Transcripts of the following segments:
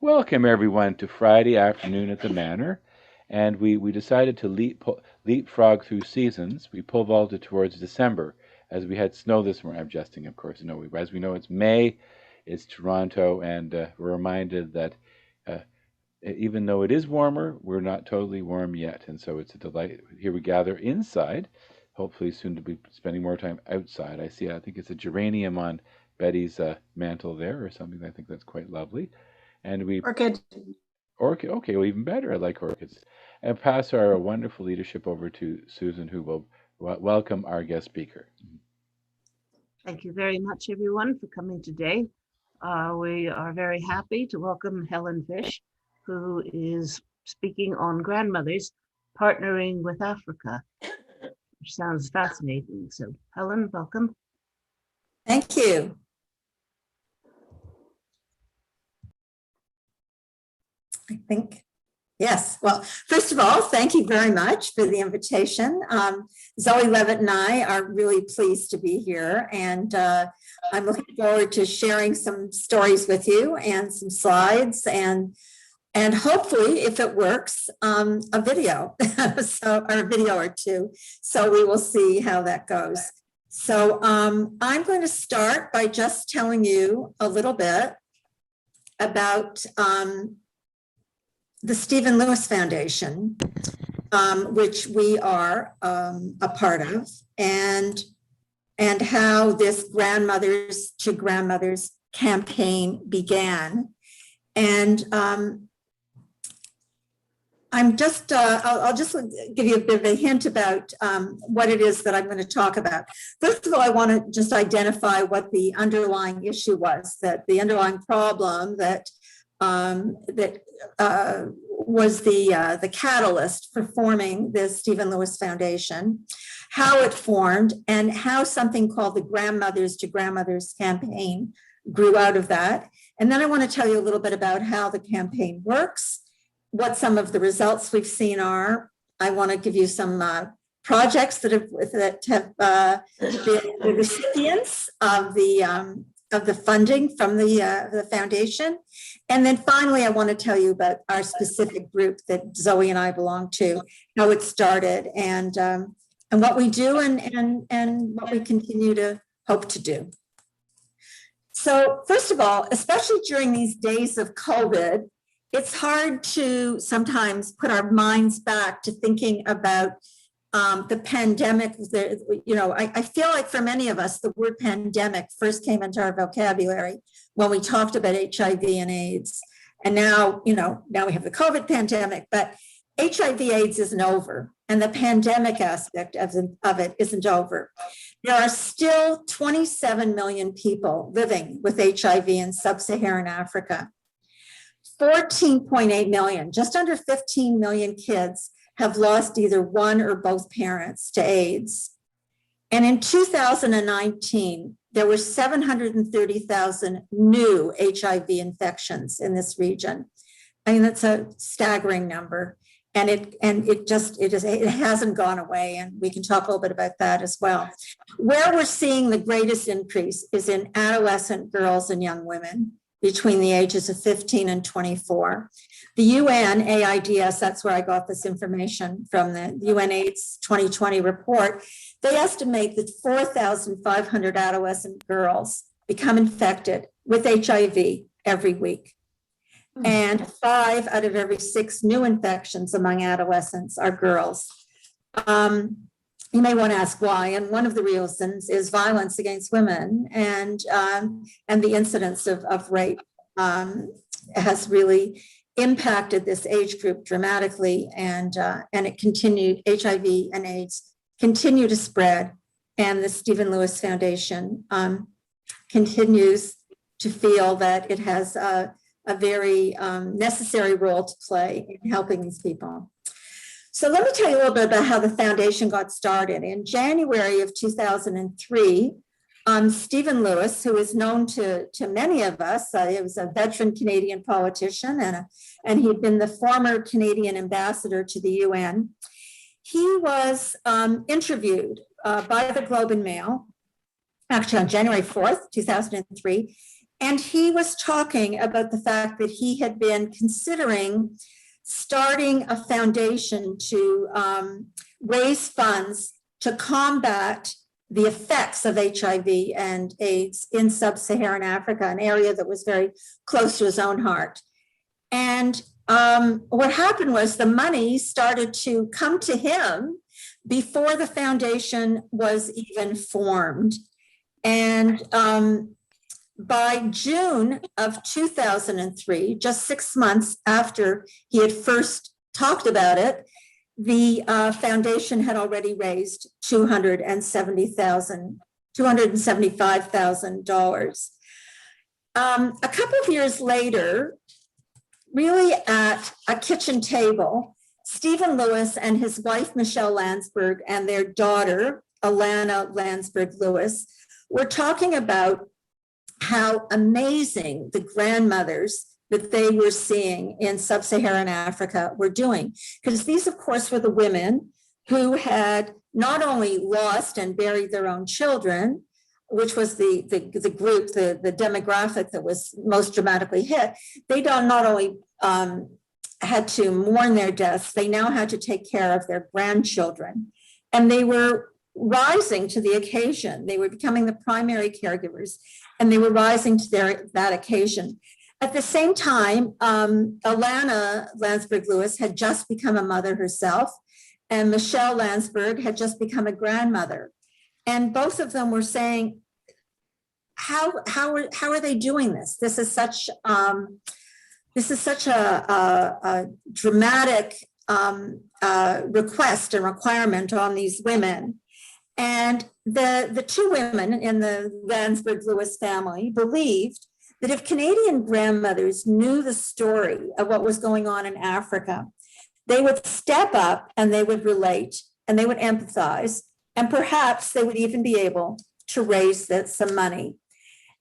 Welcome everyone to Friday afternoon at the Manor, and we decided to leapfrog through seasons. We pole vaulted towards December as we had snow this morning. I'm jesting, of course. No, as we know, it's May, it's Toronto, and we're reminded that uh, even though it is warmer, we're not totally warm yet, and so it's a delight. Here we gather inside, hopefully soon to be spending more time outside. I think it's a geranium on Betty's mantle there or something. I think that's quite lovely. And we Orchid. Orchid. Okay, well, even better. I like orchids. And pass our wonderful leadership over to Susan, who will welcome our guest speaker. Thank you very much, everyone, for coming today. We are very happy to welcome Helen Fisch, who is speaking on grandmothers partnering with Africa, which sounds fascinating. So, Helen, welcome. Thank you. I think, yes. Well, first of all, thank you very much for the invitation. Zoe Levitt and I are really pleased to be here, and I'm looking forward to sharing some stories with you and some slides, and hopefully, if it works, a video, or a video or two. So we will see how that goes. So I'm going to start by just telling you a little bit about the Stephen Lewis Foundation, which we are a part of, and how this Grandmothers to Grandmothers campaign began. And I'll just give you a bit of a hint about what it is that I'm going to talk about. First of all, I want to just identify what the underlying issue was, that the underlying problem that was the catalyst for forming the Stephen Lewis Foundation, how it formed, and how something called the Grandmothers to Grandmothers campaign grew out of that. And then I want to tell you a little bit about how the campaign works, what some of the results we've seen are. I want to give you some projects that have been the recipients of the funding from the foundation. And then finally, I want to tell you about our specific group that Zoe and I belong to, how it started, and what we do and what we continue to hope to do. So first of all, especially during these days of COVID, it's hard to sometimes put our minds back to thinking about the pandemic. I feel like for many of us, the word pandemic first came into our vocabulary when we talked about HIV and AIDS. And now we have the COVID pandemic, but HIV/AIDS isn't over, and the pandemic aspect of it isn't over. There are still 27 million people living with HIV in sub-Saharan Africa. 14.8 million, just under 15 million kids have lost either one or both parents to AIDS. And in 2019, there were 730,000 new HIV infections in this region. I mean, that's a staggering number. And it hasn't gone away. And we can talk a little bit about that as well. Where we're seeing the greatest increase is in adolescent girls and young women between the ages of 15 and 24. The UN AIDS, that's where I got this information from, the UN AIDS 2020 report. They estimate that 4,500 adolescent girls become infected with HIV every week. And 5 out of every 6 new infections among adolescents are girls. You may want to ask why, and one of the reasons is violence against women, and the incidence of rape has really impacted this age group dramatically, and it continued. HIV and AIDS continue to spread, and the Stephen Lewis Foundation continues to feel that it has a very necessary role to play in helping these people. So let me tell you a little bit about how the foundation got started. In January of 2003, Stephen Lewis, who is known to many of us, he was a veteran Canadian politician, and he'd been the former Canadian ambassador to the UN. He was interviewed by the Globe and Mail, actually on January 4th, 2003, And he was talking about the fact that he had been considering starting a foundation to raise funds to combat the effects of HIV and AIDS in sub-Saharan Africa, an area that was very close to his own heart. And what happened was the money started to come to him before the foundation was even formed. And by June of 2003, just 6 months after he had first talked about it, the foundation had already raised $275,000. A couple of years later, really at a kitchen table, Stephen Lewis and his wife, Michelle Landsberg, and their daughter, Alana Landsberg Lewis, were talking about how amazing the grandmothers that they were seeing in sub-Saharan Africa were doing. Because these, of course, were the women who had not only lost and buried their own children, which was the group, the demographic that was most dramatically hit. They not only had to mourn their deaths, they now had to take care of their grandchildren. And they were rising to the occasion. They were becoming the primary caregivers, and they were rising to that occasion. At the same time, Alana Landsberg Lewis had just become a mother herself, and Michelle Landsberg had just become a grandmother. And both of them were saying, how are they doing this? This is such a dramatic request and requirement on these women. And the two women in the Landsberg Lewis family believed that if Canadian grandmothers knew the story of what was going on in Africa, they would step up and they would relate and they would empathize, and perhaps they would even be able to raise some money.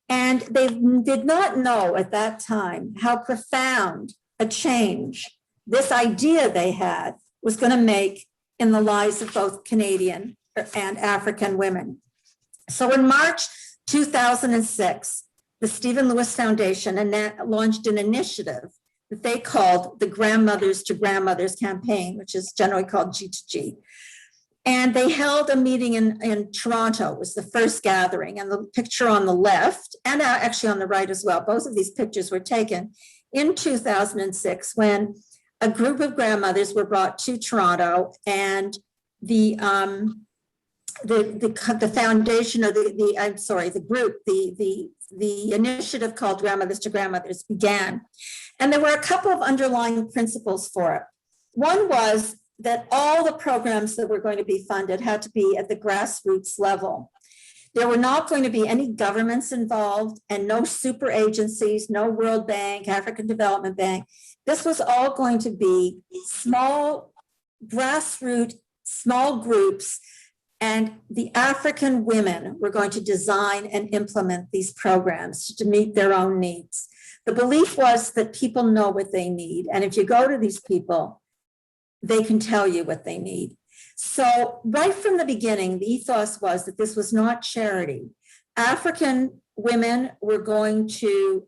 And they did not know at that time how profound a change this idea they had was going to make in the lives of both Canadian and African women. So in March 2006, the Stephen Lewis Foundation launched an initiative that they called the Grandmothers to Grandmothers campaign, which is generally called G2G. And they held a meeting in Toronto. It was the first gathering, and the picture on the left, and actually on the right as well, both of these pictures were taken in 2006 when a group of grandmothers were brought to Toronto, and the foundation, or the group, the initiative called Grandmothers to Grandmothers began. And there were a couple of underlying principles for it. One was that all the programs that were going to be funded had to be at the grassroots level. There were not going to be any governments involved, and no super agencies, no World Bank, African Development Bank. This was all going to be small, grassroots, small groups, and the African women were going to design and implement these programs to meet their own needs. The belief was that people know what they need, and if you go to these people, they can tell you what they need. So right from the beginning, the ethos was that this was not charity. African women were going to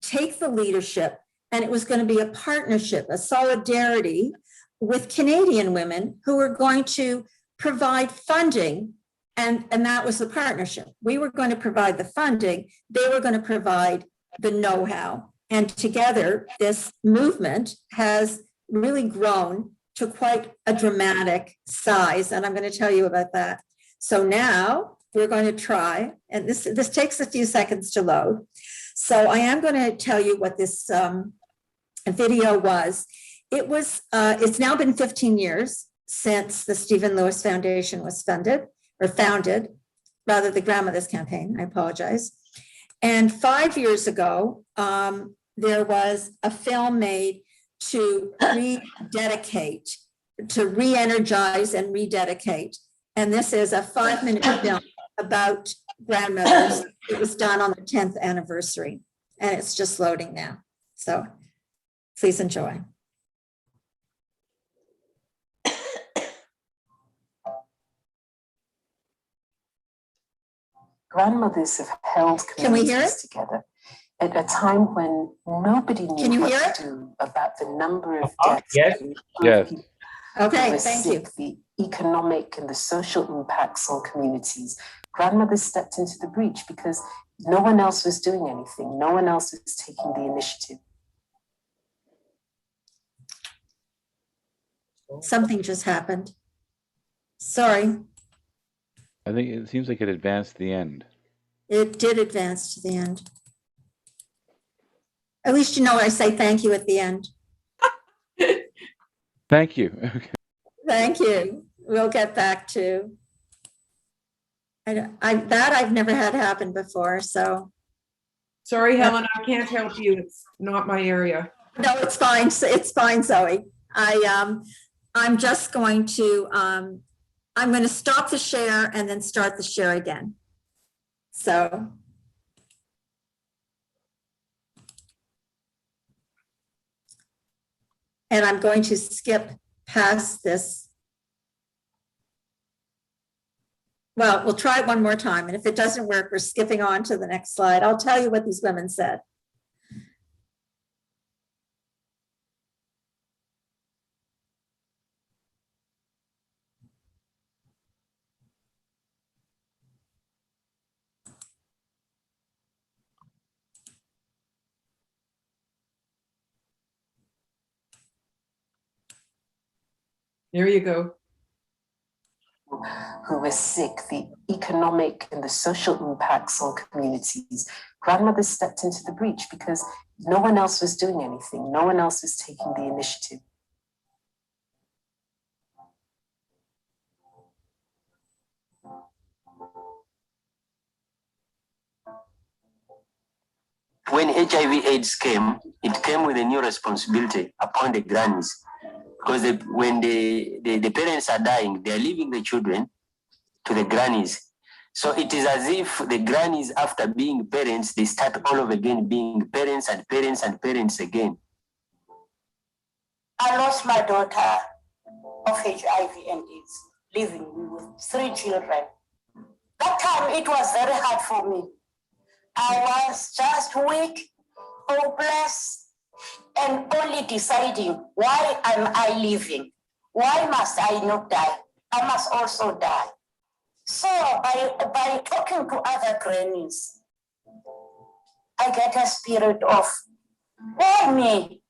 take the leadership, and it was going to be a partnership, a solidarity with Canadian women who were going to provide funding, and that was the partnership. We were going to provide the funding, they were going to provide the know-how. And together, this movement has really grown to quite a dramatic size, and I'm going to tell you about that. So now we're going to try, and this takes a few seconds to load. So I am going to tell you what this video was. It's now been 15 years since the Stephen Lewis Foundation was founded, rather the Grandmothers Campaign, I apologize. And 5 years ago, there was a film made to rededicate, to re-energize and rededicate. And this is a 5-minute film about grandmothers. It was done on the 10th anniversary, and it's just loading now. So please enjoy. Grandmothers have held Can we hear communities it? together at a time when nobody Can knew you what hear to it? do about the number of deaths. Yes. Yes. People Okay, who were thank you. sick, the economic and the social impacts on communities. Grandmothers stepped into the breach because no one else was doing anything. No one else was taking the initiative. Something just happened. Sorry, I think it seems like it advanced the end. it did advance to the end. At least you know I say thank you at the end. Thank you. Okay. Thank you. We'll get back to. I've never had happen before, so. Sorry, Helen, I can't help you. It's not my area. No, it's fine. It's fine, Zoe. I'm just going to, I'm going to stop the share and then start the share again. So. And I'm going to skip past this. Well, we'll try it one more time. And if it doesn't work, we're skipping on to the next slide. I'll tell you what these women said. There you go. Who were sick, the economic and the social impacts on communities. Grandmothers stepped into the breach because no one else was doing anything. No one else was taking the initiative. When HIV/AIDS came, it came with a new responsibility upon the grannies. Because when the parents are dying, they are leaving the children to the grannies. So it is as if the grannies, after being parents, they start all over again being parents and parents and parents again. I lost my daughter of HIV and AIDS, living with 3 children. That time it was very hard for me. I was just weak, hopeless, and only deciding, why am I living? Why must I not die? I must also die. So by talking to other grannies, I get a spirit of, why me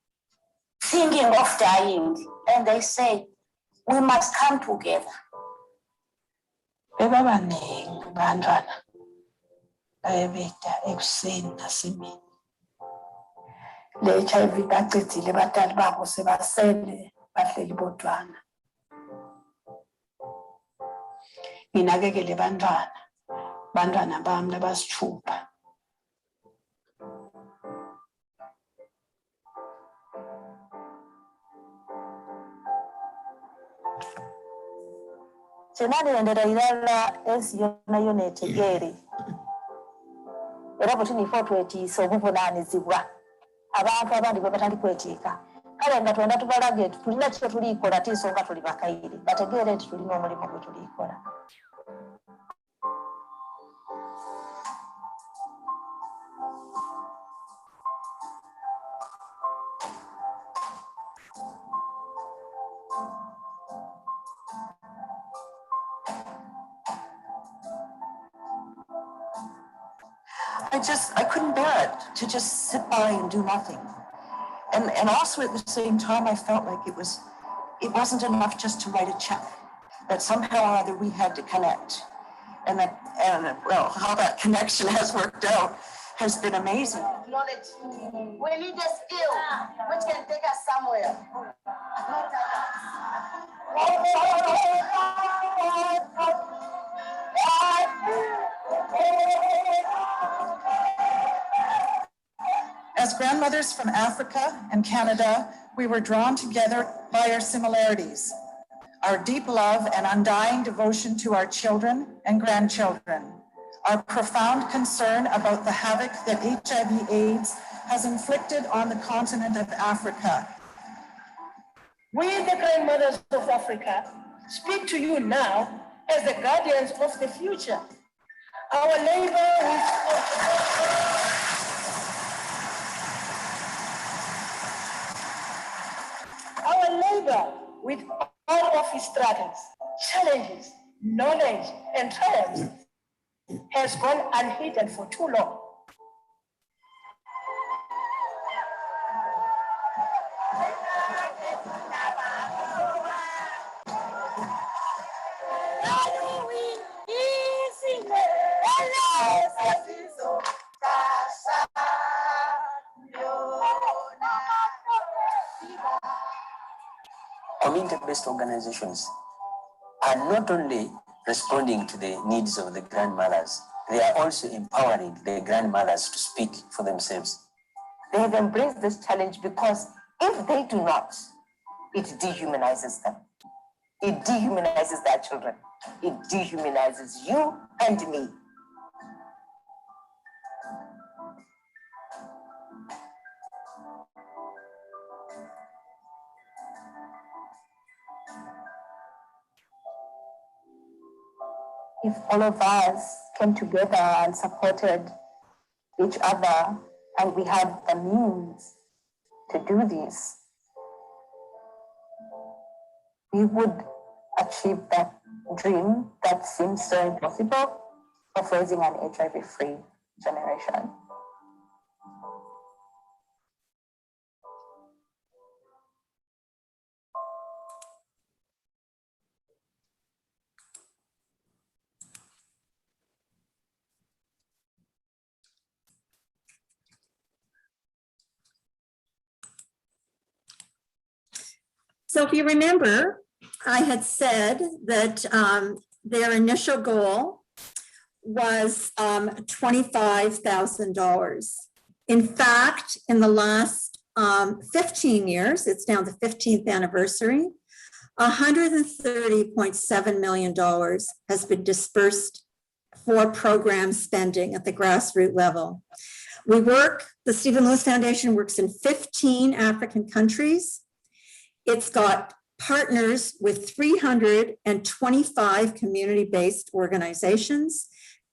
thinking of dying? And they say, we must come together. Le HIV bacicile batali babo sebasele bahleli bodwana. Nginakekele bantwana bami labasithupha. Thina ndiyendela ilala esiyona yonetekeri. Era kuti nifotwetiisa obuvunanyizibwa abantu abandi bwe batali kweteeka. Kale nga twenda tubalage tulina kye tuliikola tinsonga tuli bakaire bategeere nti tulina omulimu gwe tuliikola. I couldn't bear it to just sit by and do nothing. And also at the same time, I felt like it wasn't enough just to write a check, that somehow or other we had to connect. And well, how that connection has worked out has been amazing. Knowledge. We need a skill which can take us somewhere. As grandmothers from Africa and Canada, we were drawn together by our similarities, our deep love and undying devotion to our children and grandchildren, our profound concern about the havoc that HIV/AIDS has inflicted on the continent of Africa. We, the grandmothers of Africa, speak to you now as the guardians of the future. Our labor individual with all of his struggles, challenges, knowledge, and triumphs has gone unheeded for too long. Community-based organizations are not only responding to the needs of the grandmothers, they are also empowering the grandmothers to speak for themselves. They have embraced this challenge because if they do not, it dehumanizes them. It dehumanizes their children. It dehumanizes you and me. If all of us came together and supported each other and we had the means to do this, we would achieve that dream that seems so impossible of raising an HIV-free generation. So if you remember, I had said that their initial goal was $25,000. In fact, in the last 15 years, it's now the 15th anniversary, $130.7 million has been dispersed for program spending at the grassroots level. The Stephen Lewis Foundation works in 15 African countries. It's got partners with 325 community-based organizations,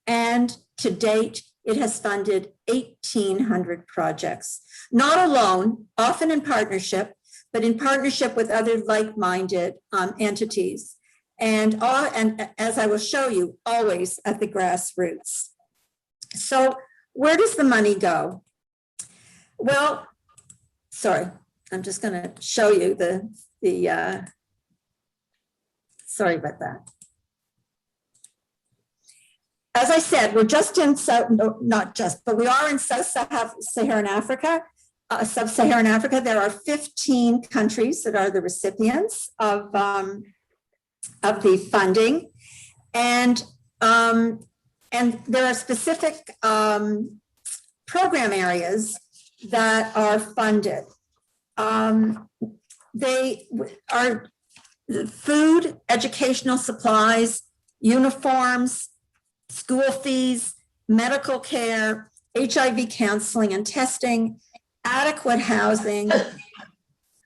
and to date, it has funded 1,800 projects. Not alone, often in partnership, but in partnership with other like-minded entities. And as I will show you, always at the grassroots. So where does the money go? Well, sorry. I'm just going to show you sorry about that. As I said, we're just in not just, but we are in Sub-Saharan Africa. Sub-Saharan Africa, there are 15 countries that are the recipients of the funding, and there are specific program areas that are funded. They are food, educational supplies, uniforms, school fees, medical care, HIV counseling and testing, adequate housing,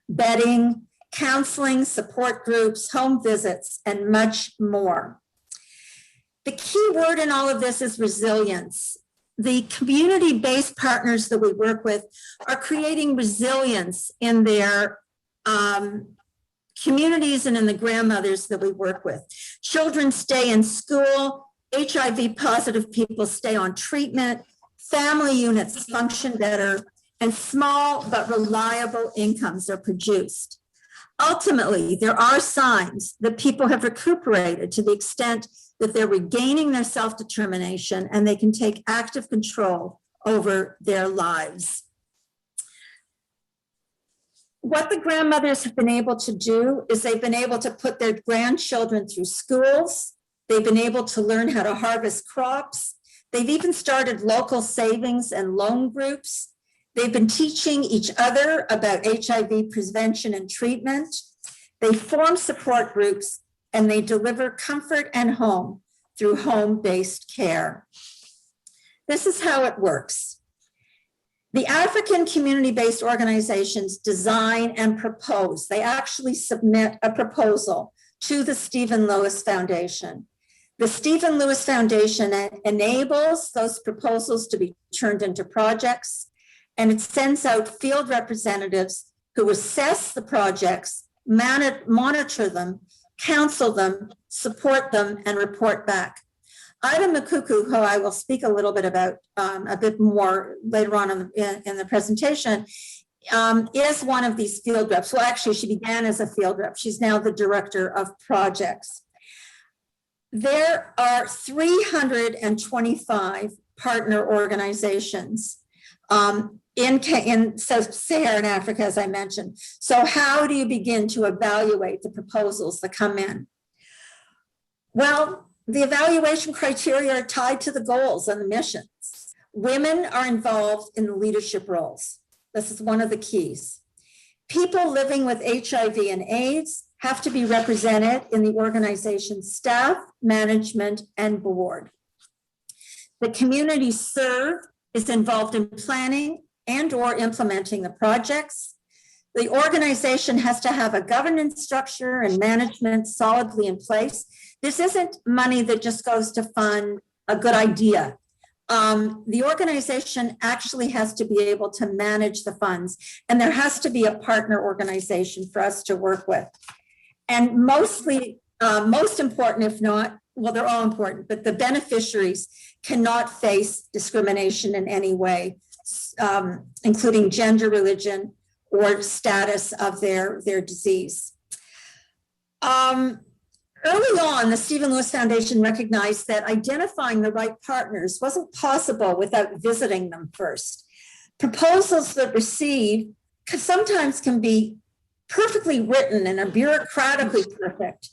bedding, counseling, support groups, home visits, and much more. The key word in all of this is resilience. The community-based partners that we work with are creating resilience in their communities and in the grandmothers that we work with. Children stay in school, HIV positive people stay on treatment, family units function better, and small but reliable incomes are produced. Ultimately, there are signs that people have recuperated to the extent that they're regaining their self-determination and they can take active control over their lives. What the grandmothers have been able to do is they've been able to put their grandchildren through schools. They've been able to learn how to harvest crops. They've even started local savings and loan groups. They've been teaching each other about HIV prevention and treatment. They form support groups and they deliver comfort and home through home-based care. This is how it works. The African community-based organizations design and propose. They actually submit a proposal to the Stephen Lewis Foundation. The Stephen Lewis Foundation enables those proposals to be turned into projects, and it sends out field representatives who assess the projects monitor them, counsel them, support them, and report back. Ida Mukkaka, who I will speak a little bit about a bit more later on in the presentation, is one of these field reps. Well, actually, she began as a field rep. She's now the director of projects. There are 325 partner organizations in Sub-Saharan Africa, as I mentioned. So how do you begin to evaluate the proposals that come in? Well, the evaluation criteria are tied to the goals and the missions. Women are involved in the leadership roles. This is one of the keys. People living with HIV and AIDS have to be represented in the organization's staff, management, and board. The community served is involved in planning and or implementing the projects. The organization has to have a governance structure and management solidly in place. This isn't money that just goes to fund a good idea. The organization actually has to be able to manage the funds, and there has to be a partner organization for us to work with. And mostly, most important, if not, well, they're all important, but the beneficiaries cannot face discrimination in any way, including gender, religion, or status of their disease. Early on, the Stephen Lewis Foundation recognized that identifying the right partners wasn't possible without visiting them first. Proposals that receive sometimes can be perfectly written and are bureaucratically perfect,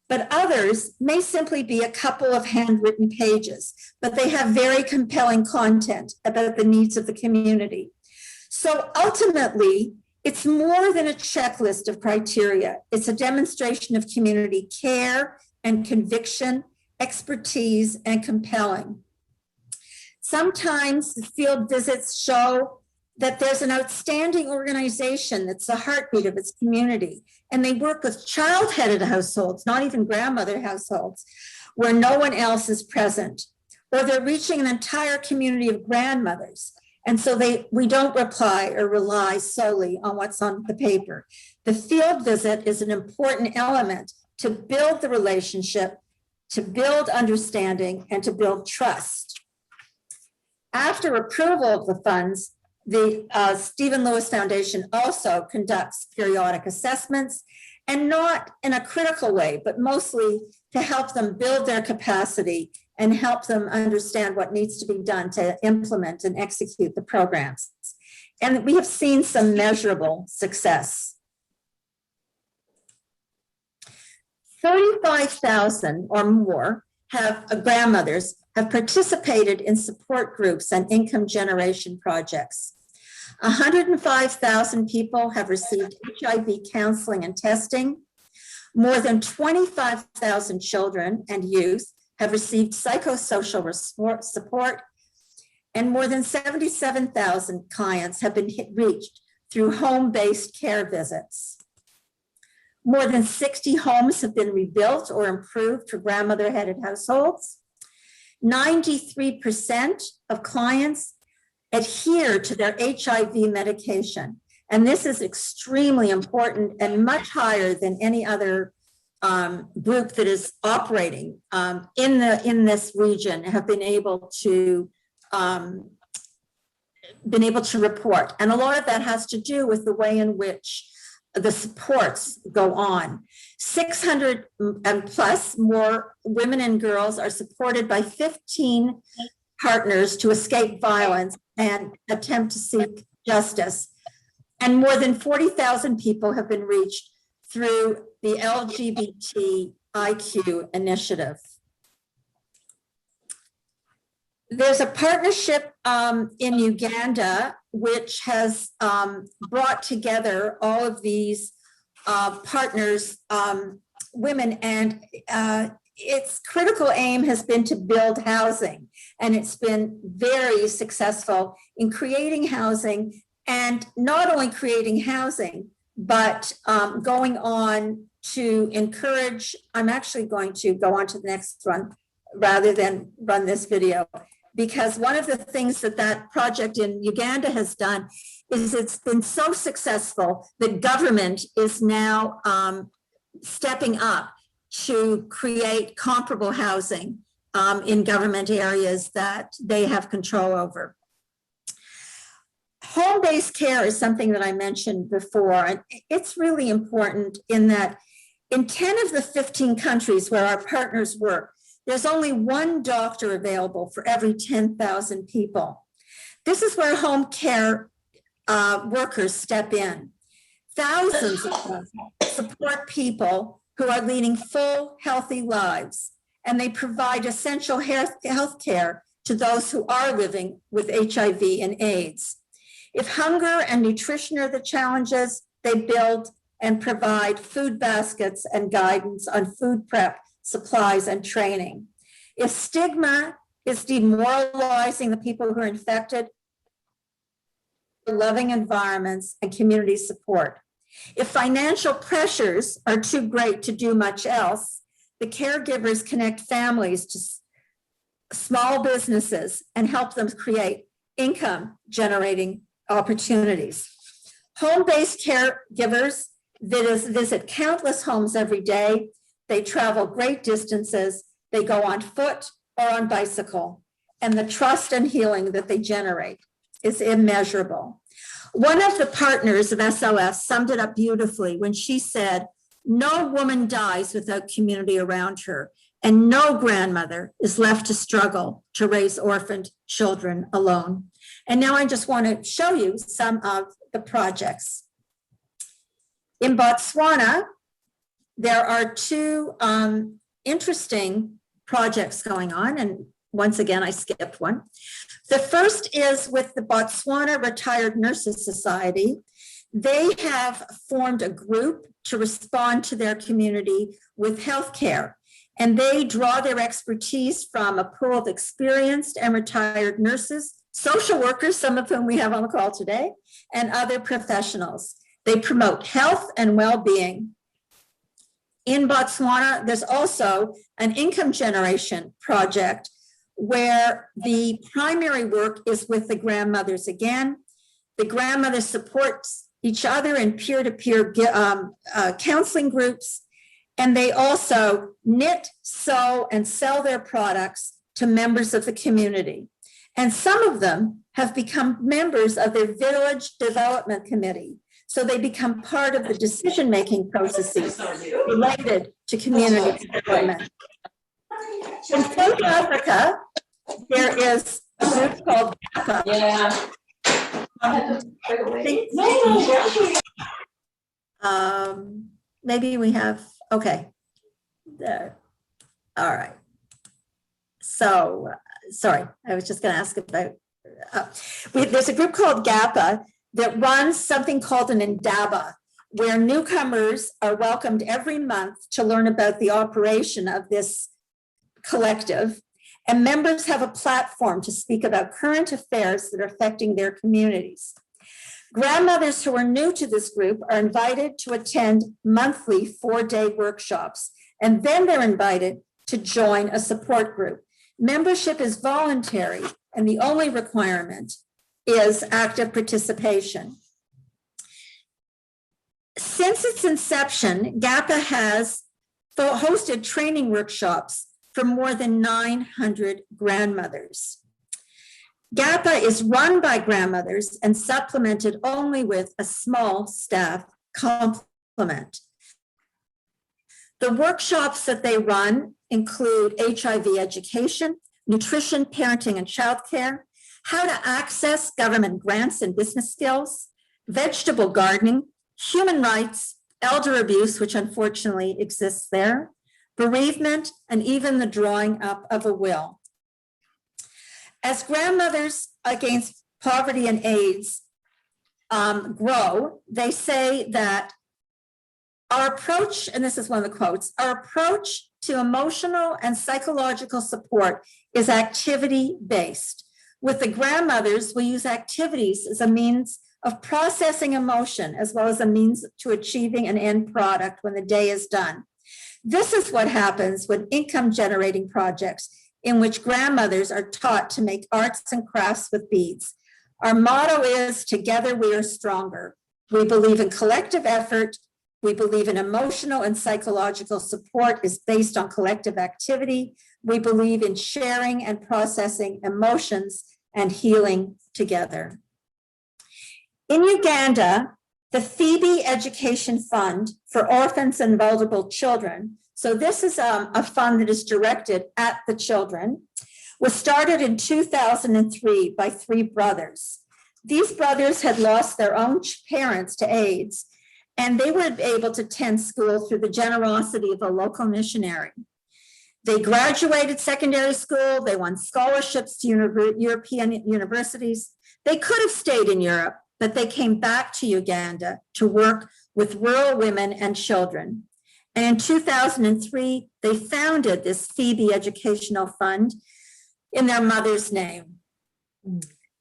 but others may simply be a couple of handwritten pages, but they have very compelling content about the needs of the community. So ultimately, it's more than a checklist of criteria. It's a demonstration of community care and conviction, expertise, and compelling. Sometimes the field visits show that there's an outstanding organization that's the heartbeat of its community, and they work with child-headed households, not even grandmother households, where no one else is present, or they're reaching an entire community of grandmothers. And so we don't rely solely on what's on the paper. The field visit is an important element to build the relationship, to build understanding, and to build trust. After approval of the funds, the Stephen Lewis Foundation also conducts periodic assessments, and not in a critical way, but mostly to help them build their capacity and help them understand what needs to be done to implement and execute the programs. And we have seen some measurable success. 35,000 or more grandmothers have participated in support groups and income generation projects. 105,000 people have received HIV counseling and testing. More than 25,000 children and youth have received psychosocial support, and more than 77,000 clients have been reached through home-based care visits. More than 60 homes have been rebuilt or improved for grandmother-headed households. 93% of clients adhere to their HIV medication, and this is extremely important and much higher than any other group that is operating in this region have been able to report. And a lot of that has to do with the way in which the supports go on. 600 and plus more women and girls are supported by 15 partners to escape violence and attempt to seek justice. And more than 40,000 people have been reached through the LGBTIQ initiative. There's a partnership in Uganda which has brought together all of these partners, women, and its critical aim has been to build housing, and it's been very successful in creating housing, and not only creating housing, but going on to encourage. I'm actually going to go on to the next one rather than run this video, because one of the things that project in Uganda has done is it's been so successful that government is now stepping up to create comparable housing in government areas that they have control over. Home-based care is something that I mentioned before, and it's really important in that in 10 of the 15 countries where our partners work, there's only one doctor available for every 10,000 people. This is where home care workers step in. Thousands of them support people who are leading full, healthy lives, and they provide essential health care to those who are living with HIV and AIDS. If hunger and nutrition are the challenges, they build and provide food baskets and guidance on food prep, supplies, and training. If stigma is demoralizing the people who are infected, loving environments and community support. If financial pressures are too great to do much else, the caregivers connect families to small businesses and help them create income generating opportunities. Home-based caregivers visit countless homes every day. They travel great distances. They go on foot or on bicycle, and the trust and healing that they generate is immeasurable. One of the partners of SOS summed it up beautifully when she said, "No woman dies without community around her, and no grandmother is left to struggle to raise orphaned children alone." And now I just want to show you some of the projects. In Botswana, there are two interesting projects going on, and once again, I skipped one. The first is with the Botswana Retired Nurses Society. They have formed a group to respond to their community with healthcare, and they draw their expertise from a pool of experienced and retired nurses, social workers, some of whom we have on the call today, and other professionals. They promote health and well-being. In Botswana, there's also an income generation project where the primary work is with the grandmothers again. The grandmothers support each other in peer-to-peer counseling groups, and they also knit, sew, and sell their products to members of the community. And some of them have become members of their village development committee. So they become part of the decision-making processes related to community development. In South Africa, there is a group called GAPA. Maybe we have, okay. There. All right. So, sorry, I was just going to ask about, there's a group called GAPA that runs something called an Indaba, where newcomers are welcomed every month to learn about the operation of this collective, and members have a platform to speak about current affairs that are affecting their communities. Grandmothers who are new to this group are invited to attend monthly 4-day workshops, and then they're invited to join a support group. Membership is voluntary, and the only requirement is active participation. Since its inception, GAPA has hosted training workshops for more than 900 grandmothers. GAPA is run by grandmothers and supplemented only with a small staff complement. The workshops that they run include HIV education, nutrition, parenting, and childcare, how to access government grants and business skills, vegetable gardening, human rights, elder abuse, which unfortunately exists there, bereavement, and even the drawing up of a will. As grandmothers against poverty and AIDS grow, they say that our approach, and this is one of the quotes, our approach to emotional and psychological support is activity-based. With the grandmothers, we use activities as a means of processing emotion, as well as a means to achieving an end product when the day is done. This is what happens with income-generating projects in which grandmothers are taught to make arts and crafts with beads, Our motto is, together we are stronger. We believe in collective effort. We believe in emotional and psychological support is based on collective activity. We believe in sharing and processing emotions and healing together. In Uganda, the Phoebe Education Fund for Orphans and Vulnerable Children, so this is a fund that is directed at the children, was started in 2003 by 3 brothers. These brothers had lost their own parents to AIDS, and they were able to attend school through the generosity of a local missionary. They graduated secondary school, they won scholarships to European universities. They could have stayed in Europe, but they came back to Uganda to work with rural women and children. And in 2003, they founded this Phoebe Educational Fund in their mother's name.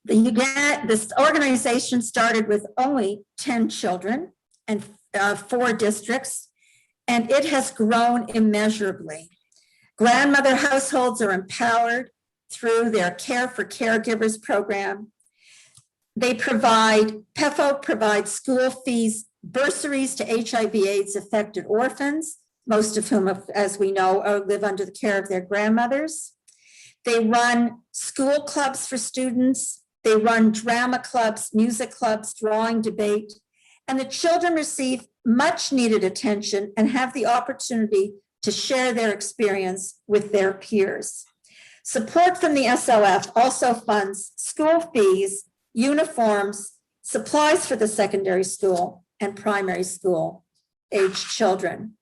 This organization started with only 10 children and 4 districts, and it has grown immeasurably. Grandmother households are empowered through their Care for Caregivers program. They PEFO provides school fees, bursaries to HIV/AIDS affected orphans, most of whom, as we know, live under the care of their grandmothers. They run school clubs for students. They run drama clubs, music clubs, drawing, debate, and the children receive much needed attention and have the opportunity to share their experience with their peers. Support from the SOF also funds school fees, uniforms, supplies for the secondary school and primary school age children.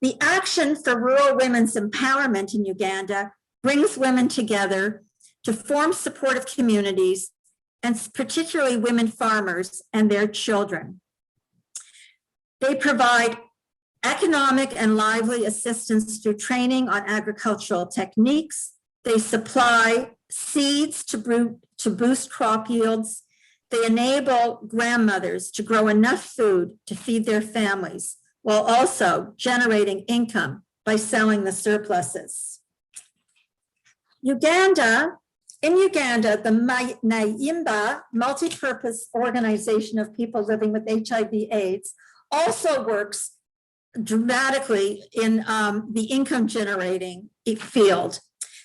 The Action for Rural Women's Empowerment in Uganda brings women together to form supportive communities, and particularly women farmers and their children. They provide economic and lively assistance through training on agricultural techniques. They supply seeds to boost crop yields. They enable grandmothers to grow enough food to feed their families, while also generating income by selling the surpluses. In Uganda, the Naimba multi-purpose organization of people living with HIV/AIDS also works dramatically in the income generating field.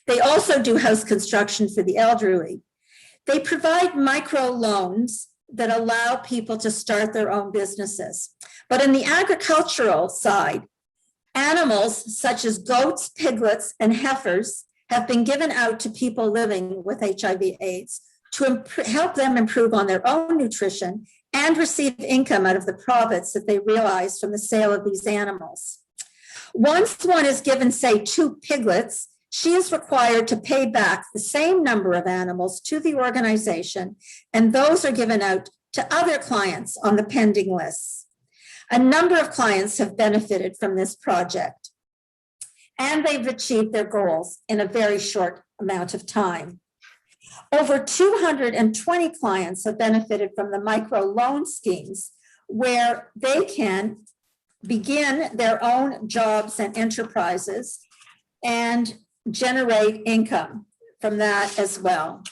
They also do house construction for the elderly. They provide micro loans that allow people to start their own businesses. But in the agricultural side, animals such as goats, piglets, and heifers have been given out to people living with HIV/AIDS to help them improve on their own nutrition and receive income out of the profits that they realize from the sale of these animals. Once one is given, say, 2 piglets, she is required to pay back the same number of animals to the organization, and those are given out to other clients on the pending lists. A number of clients have benefited from this project, and they've achieved their goals in a very short amount of time. Over 220 clients have benefited from the micro loan schemes, where they can begin their own jobs and enterprises and generate income from that as well.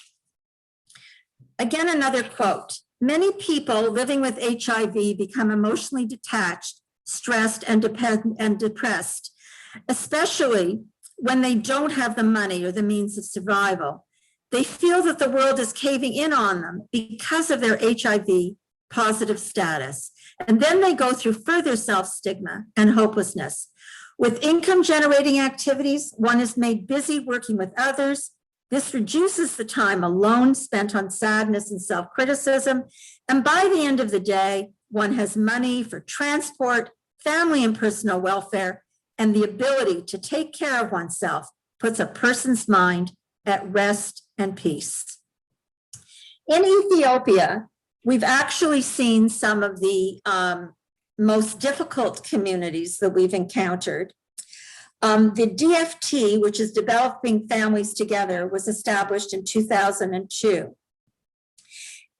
Again, another quote: many people living with HIV become emotionally detached, stressed, and depressed, especially when they don't have the money or the means of survival. They feel that the world is caving in on them because of their HIV positive status. And then they go through further self-stigma and hopelessness. With income generating activities, one is made busy working with others. This reduces the time alone spent on sadness and self-criticism. And by the end of the day, one has money for transport, family and personal welfare, and the ability to take care of oneself puts a person's mind at rest and peace. In Ethiopia, we've actually seen some of the most difficult communities that we've encountered. The DFT, which is Developing Families Together, was established in 2002.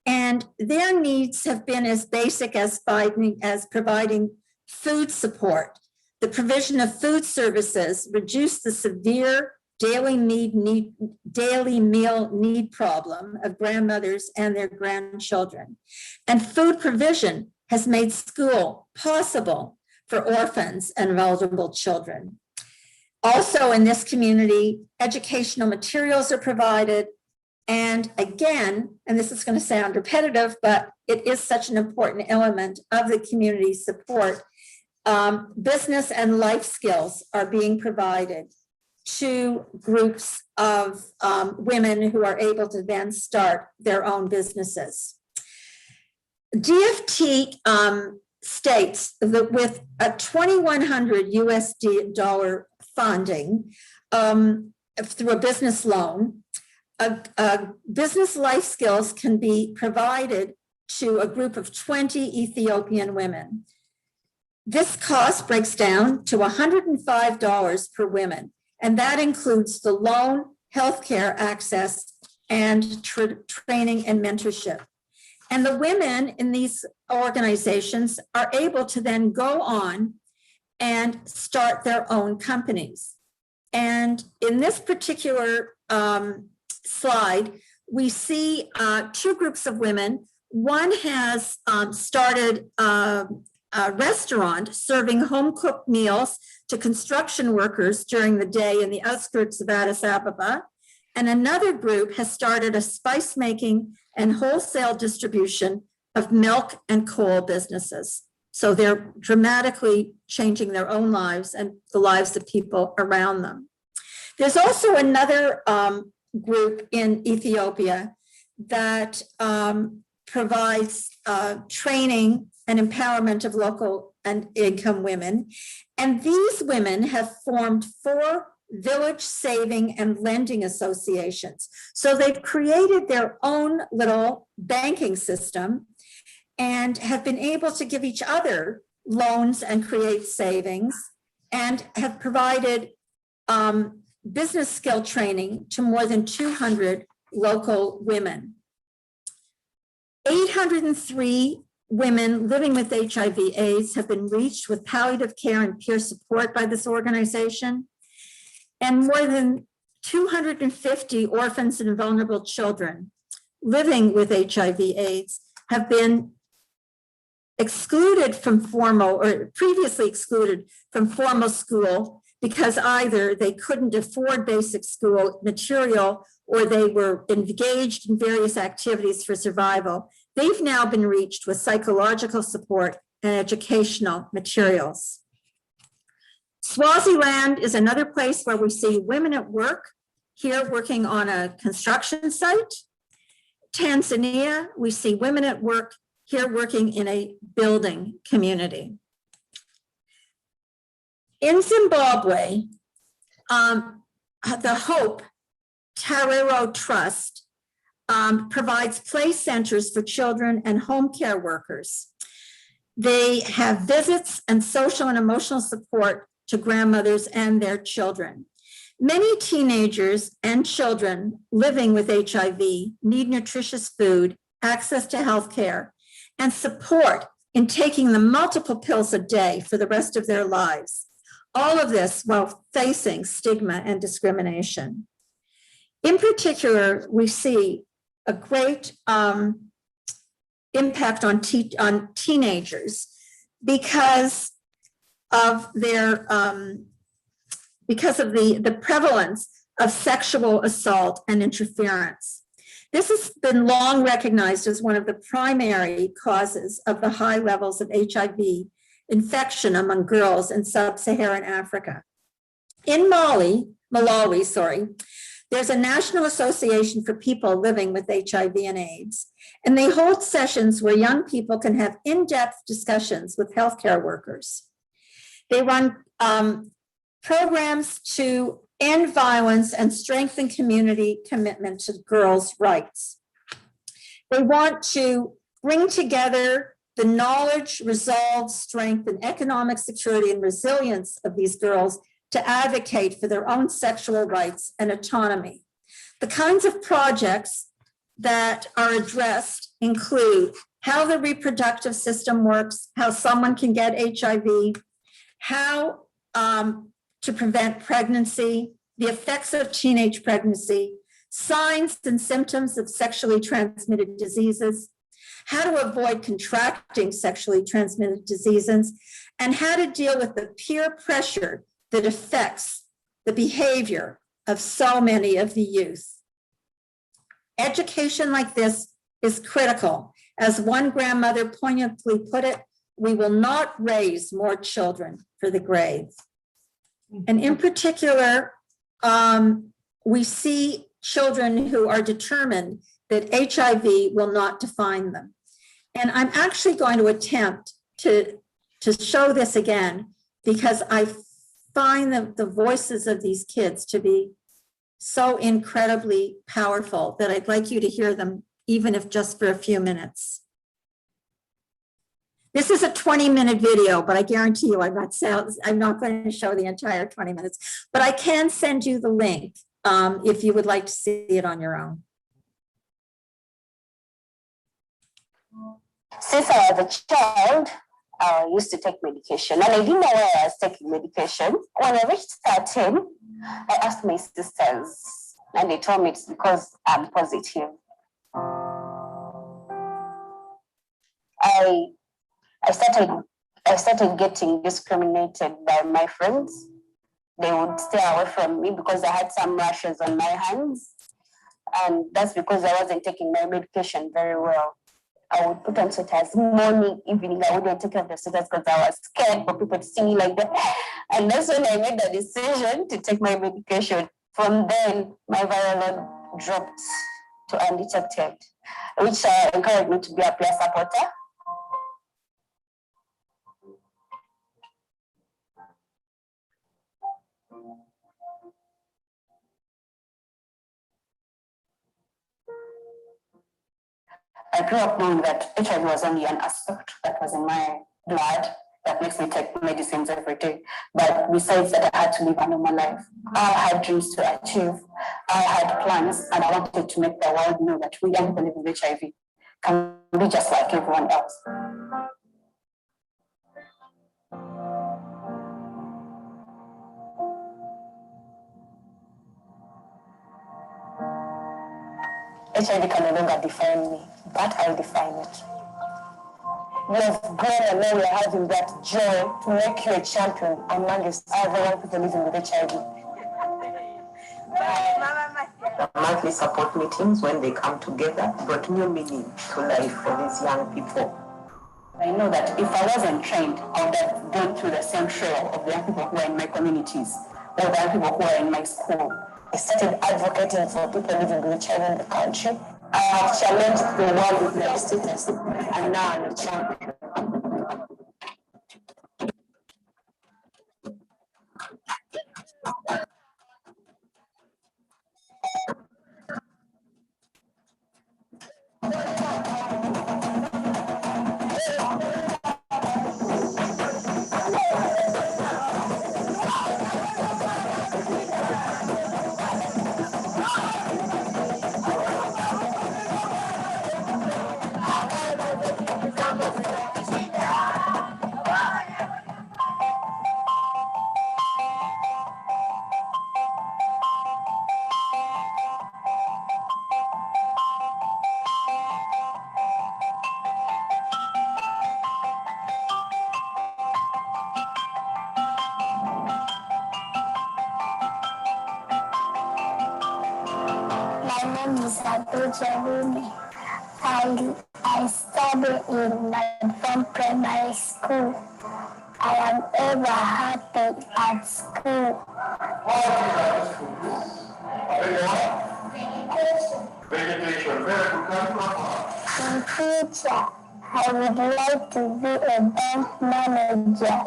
And their needs have been as basic as providing food support. The provision of food services reduced the severe daily meal need problem of grandmothers and their grandchildren. And food provision has made school possible for orphans and vulnerable children. Also in this community, educational materials are provided. And again, and this is going to sound repetitive, but it is such an important element of the community support, business and life skills are being provided to groups of women who are able to then start their own businesses. DFT states that with a $2,100 USD funding through a business loan, business life skills can be provided to a group of 20 Ethiopian women. This cost breaks down to $105 per woman, and that includes the loan, healthcare access, and training and mentorship. And the women in these organizations are able to then go on and start their own companies. And in this particular slide, we see two groups of women. One has started a restaurant serving home-cooked meals to construction workers during the day in the outskirts of Addis Ababa. And another group has started a spice making and wholesale distribution of milk and coal businesses. So they're dramatically changing their own lives and the lives of people around them. There's also another group in Ethiopia that provides training and empowerment of local and income women. And these women have formed 4 village saving and lending associations. So they've created their own little banking system and have been able to give each other loans and create savings, and have provided business skill training to more than 200 local women. 803 women living with HIV/AIDS have been reached with palliative care and peer support by this organization. And more than 250 orphans and vulnerable children living with HIV/AIDS have been excluded from formal, or previously excluded from formal school, because either they couldn't afford basic school material or they were engaged in various activities for survival. They've now been reached with psychological support and educational materials. Swaziland is another place where we see women at work, here working on a construction site. Tanzania, we see women at work, here working in a building community. In Zimbabwe, the Hope Tarero Trust provides play centers for children and home care workers. They have visits and social and emotional support to grandmothers and their children. Many teenagers and children living with HIV need nutritious food, access to health care, and support in taking the multiple pills a day for the rest of their lives. All of this while facing stigma and discrimination. In particular, we see a great impact on teenagers because of their the prevalence of sexual assault and interference. This has been long recognized as one of the primary causes of the high levels of HIV infection among girls in sub-Saharan Africa. In Malawi, there's a National Association for People Living with HIV and AIDS, and they hold sessions where young people can have in-depth discussions with healthcare workers. They run programs to end violence and strengthen community commitment to girls' rights. They want to bring together the knowledge, resolve, strength, and economic security and resilience of these girls to advocate for their own sexual rights and autonomy. The kinds of projects that are addressed include how the reproductive system works, how someone can get HIV, how to prevent pregnancy, the effects of teenage pregnancy, signs and symptoms of sexually transmitted diseases, how to avoid contracting sexually transmitted diseases, and how to deal with the peer pressure that affects the behavior of so many of the youth. Education like this is critical. As one grandmother poignantly put it, we will not raise more children for the grave. And in particular, we see children who are determined that HIV will not define them. And I'm actually going to attempt to show this again, because I find the voices of these kids to be so incredibly powerful that I'd like you to hear them, even if just for a few minutes. This is a 20-minute video, but I guarantee you I'm not going to show the entire 20 minutes, but I can send you the link if you would like to see it on your own. Since I was a child, I used to take medication, and I didn't know why I was taking medication. When I reached 13, I asked my sisters, and they told me it's because I'm positive. I started getting discriminated by my friends. They would stay away from me because I had some rashes on my hands. And that's because I wasn't taking my medication very well. I would put on sweaters morning, evening. I wouldn't take off the sweaters because I was scared for people to see me like that. And that's when I made the decision to take my medication. From then, my viral load dropped to undetected, which encouraged me to be a peer supporter. I grew up knowing that HIV was only an aspect that was in my blood that makes me take medicines every day. But besides that, I had to live a normal life. I had dreams to achieve. I had plans, and I wanted to make the world know that we young people living with HIV can be just like everyone else. HIV can no longer define me, but I'll define it. You have grown and now you're having that joy to make you a champion amongst other young people living with HIV. The monthly support meetings, when they come together, brought new meaning to life for these young people. I know that if I wasn't trained, I would have gone through the same trail of the young people who are in my communities, or the young people who are in my school. I started advocating for people living with HIV in the country. I have challenged the world with my status, and now I'm a champion. I study from primary school. I am ever happy at school. In future, I would like to be a bank manager.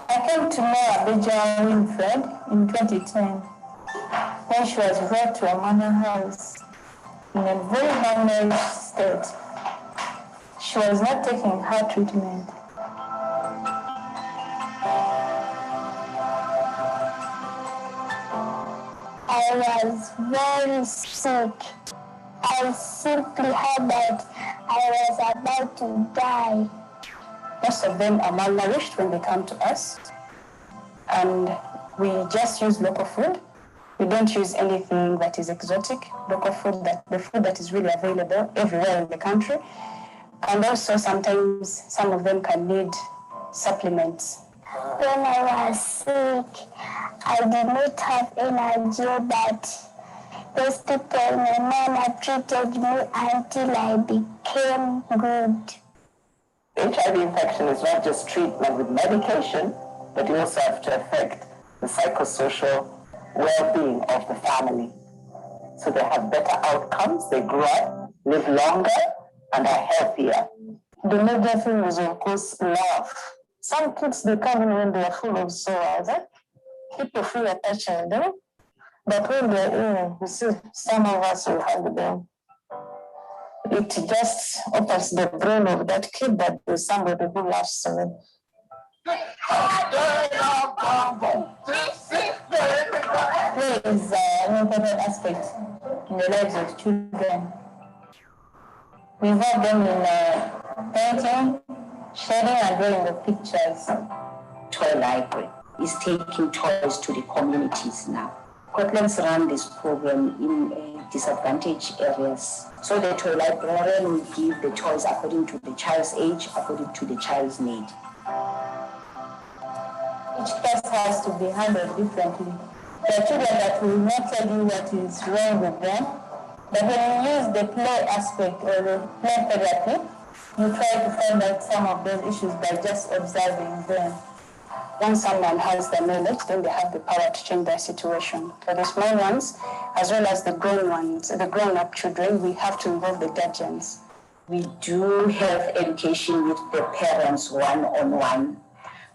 I came to know Abijah Winfred in 2010 when she was brought to a manor house in a very malnourished state. She was not taking her treatment. I was very sick. I simply heard that I was about to die. Most of them are malnourished when they come to us, and we just use local food. We don't use anything that is exotic, local food, the food that is really available everywhere in the country. And also sometimes some of them can need supplements. When I was sick, I did not have energy, but those people, my mama treated me until I became good. HIV infection is not just treatment with medication, but you also have to affect the psychosocial well-being of the family. So they have better outcomes, they grow up, live longer, and are healthier. The major thing is, of course, love. Some kids, they come in when they are full of sorrow. People feel attached to them, but when they're ill, you see, some of us will hug them. It just opens the brain of that kid that there's somebody who loves them. There is an important aspect in the lives of children. We involve them in painting, shading, and drawing the pictures. Toy library is taking toys to the communities now. Scotland's run this program in disadvantaged areas. So the toy librarian will give the toys according to the child's age, according to the child's need. Each case has to be handled differently. There are children that will not tell you what is wrong with them, but when you use the play aspect or the play therapy, you try to find out some of those issues by just observing them. Once someone has the knowledge, then they have the power to change their situation. For the small ones, as well as the grown ones, the grown-up children, we have to involve the guardians. We do health education with the parents one-on-one.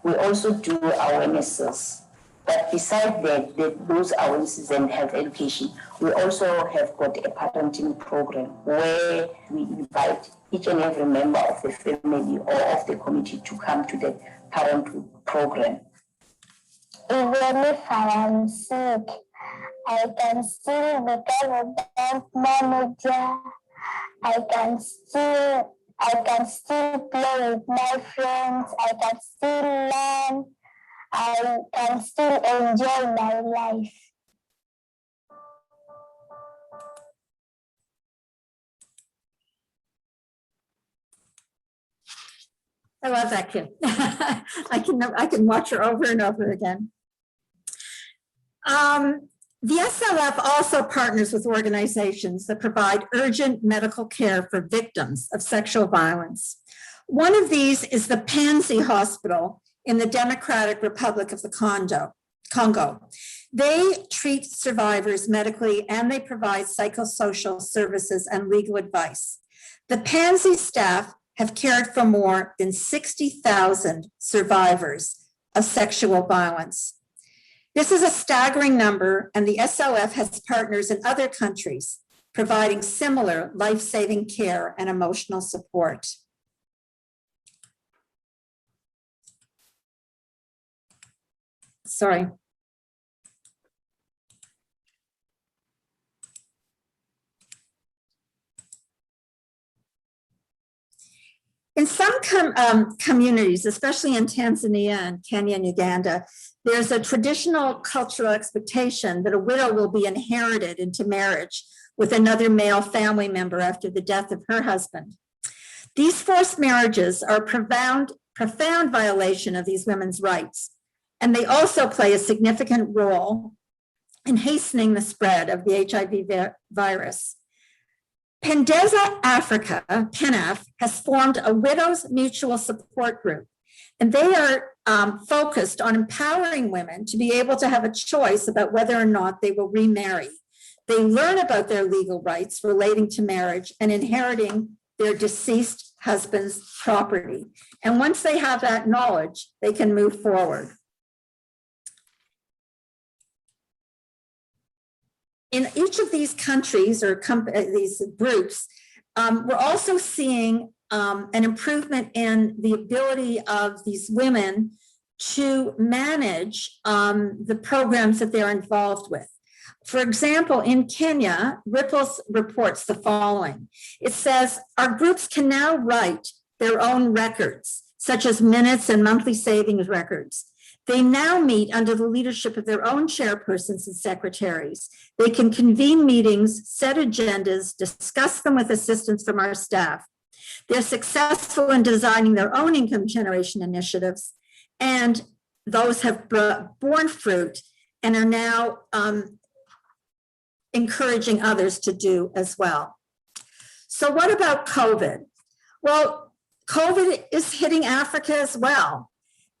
We also do awarenesses. But besides those awarenesses and health education, we also have got a parenting program where we invite each and every member of the family or of the community to come to the parenthood program. Even if I am sick, I can still become a bank manager. I can still play with my friends. I can still learn. I can still enjoy my life. I love that kid. I can watch her over and over again. The SLF also partners with organizations that provide urgent medical care for victims of sexual violence. One of these is the Pansy Hospital in the Democratic Republic of the Congo. They treat survivors medically and they provide psychosocial services and legal advice. The Pansy staff have cared for more than 60,000 survivors of sexual violence. This is a staggering number, and the SLF has partners in other countries providing similar life-saving care and emotional support. Sorry. In some communities, especially in Tanzania and Kenya and Uganda, there's a traditional cultural expectation that a widow will be inherited into marriage with another male family member after the death of her husband. These forced marriages are a profound violation of these women's rights, and they also play a significant role in hastening the spread of the HIV virus. Pendeza Africa, PENAF, has formed a widows mutual support group, and they are focused on empowering women to be able to have a choice about whether or not they will remarry. They learn about their legal rights relating to marriage and inheriting their deceased husband's property. And once they have that knowledge, they can move forward. In each of these countries or these groups, we're also seeing an improvement in the ability of these women to manage the programs that they're involved with. For example, in Kenya, Ripples reports the following. It says, our groups can now write their own records, such as minutes and monthly savings records. They now meet under the leadership of their own chairpersons and secretaries. They can convene meetings, set agendas, discuss them with assistance from our staff. They're successful in designing their own income generation initiatives, and those have borne fruit and are now encouraging others to do as well. So what about COVID? Well, COVID is hitting Africa as well.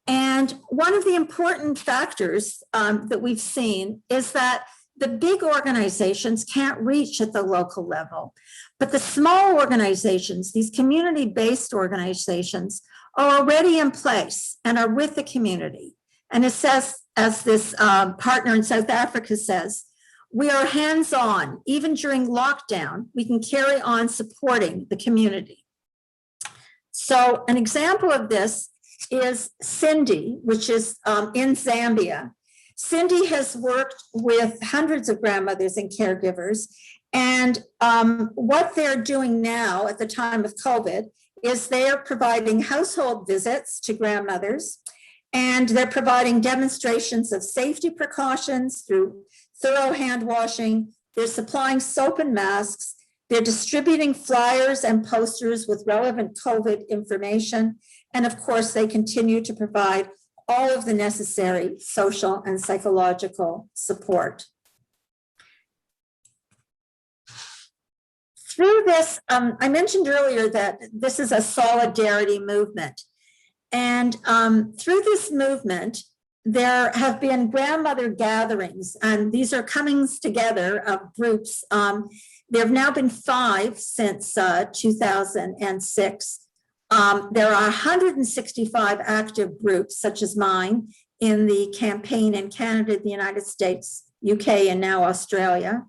And one of the important factors that we've seen is that the big organizations can't reach at the local level, but the small organizations, these community-based organizations, are already in place and are with the community. And it says, as this partner in South Africa says, we are hands-on. Even during lockdown, we can carry on supporting the community. So an example of this is Cindy, which is in Zambia. Cindy has worked with hundreds of grandmothers and caregivers, and what they're doing now at the time of COVID is they are providing household visits to grandmothers, and they're providing demonstrations of safety precautions through thorough hand washing. They're supplying soap and masks. They're distributing flyers and posters with relevant COVID information. And of course, they continue to provide all of the necessary social and psychological support. Through this, I mentioned earlier that this is a solidarity movement. And through this movement, there have been grandmother gatherings, and these are comings together of groups. There have now been 5 since 2006. There are 165 active groups, such as mine, in the campaign in Canada, the United States, UK, and now Australia.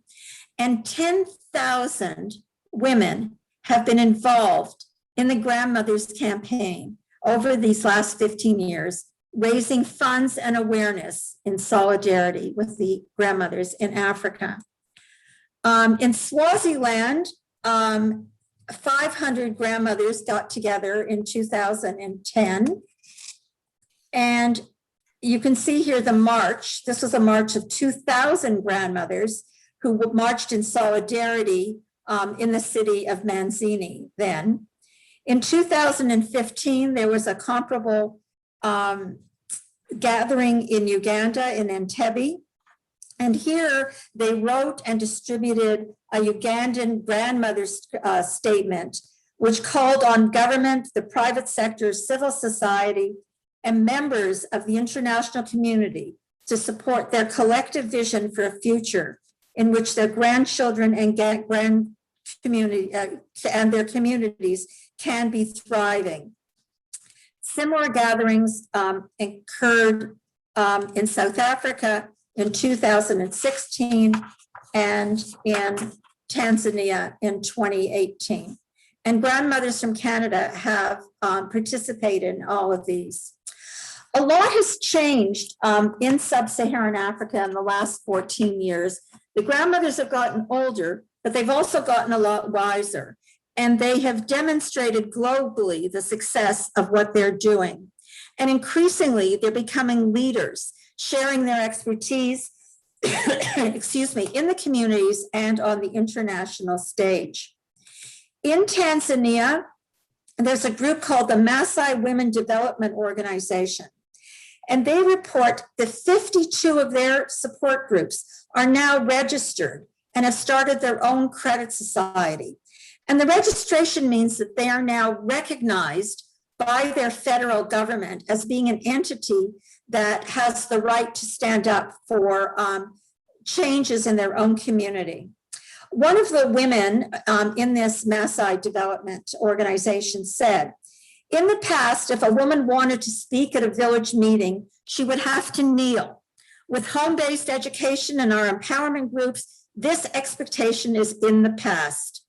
And 10,000 women have been involved in the Grandmothers Campaign over these last 15 years, raising funds and awareness in solidarity with the grandmothers in Africa. In Swaziland, 500 grandmothers got together in 2010. And you can see here the march. This was a march of 2,000 grandmothers who marched in solidarity in the city of Manzini then. In 2015, there was a comparable gathering in Uganda, in Entebbe. And here they wrote and distributed a Ugandan grandmother's statement, which called on government, the private sector, civil society, and members of the international community to support their collective vision for a future in which their grandchildren and and their communities can be thriving. Similar gatherings occurred in South Africa in 2016 and in Tanzania in 2018. And grandmothers from Canada have participated in all of these. A lot has changed in sub-Saharan Africa in the last 14 years. The grandmothers have gotten older, but they've also gotten a lot wiser. And they have demonstrated globally the success of what they're doing. And increasingly, they're becoming leaders, sharing their expertise, excuse me, in the communities and on the international stage. In Tanzania, there's a group called the Maasai Women Development Organization. And they report that 52 of their support groups are now registered and have started their own credit society. And the registration means that they are now recognized by their federal government as being an entity that has the right to stand up for changes in their own community. One of the women in this Maasai development organization said, in the past, if a woman wanted to speak at a village meeting, she would have to kneel. With home-based education and our empowerment groups, this expectation is in the past.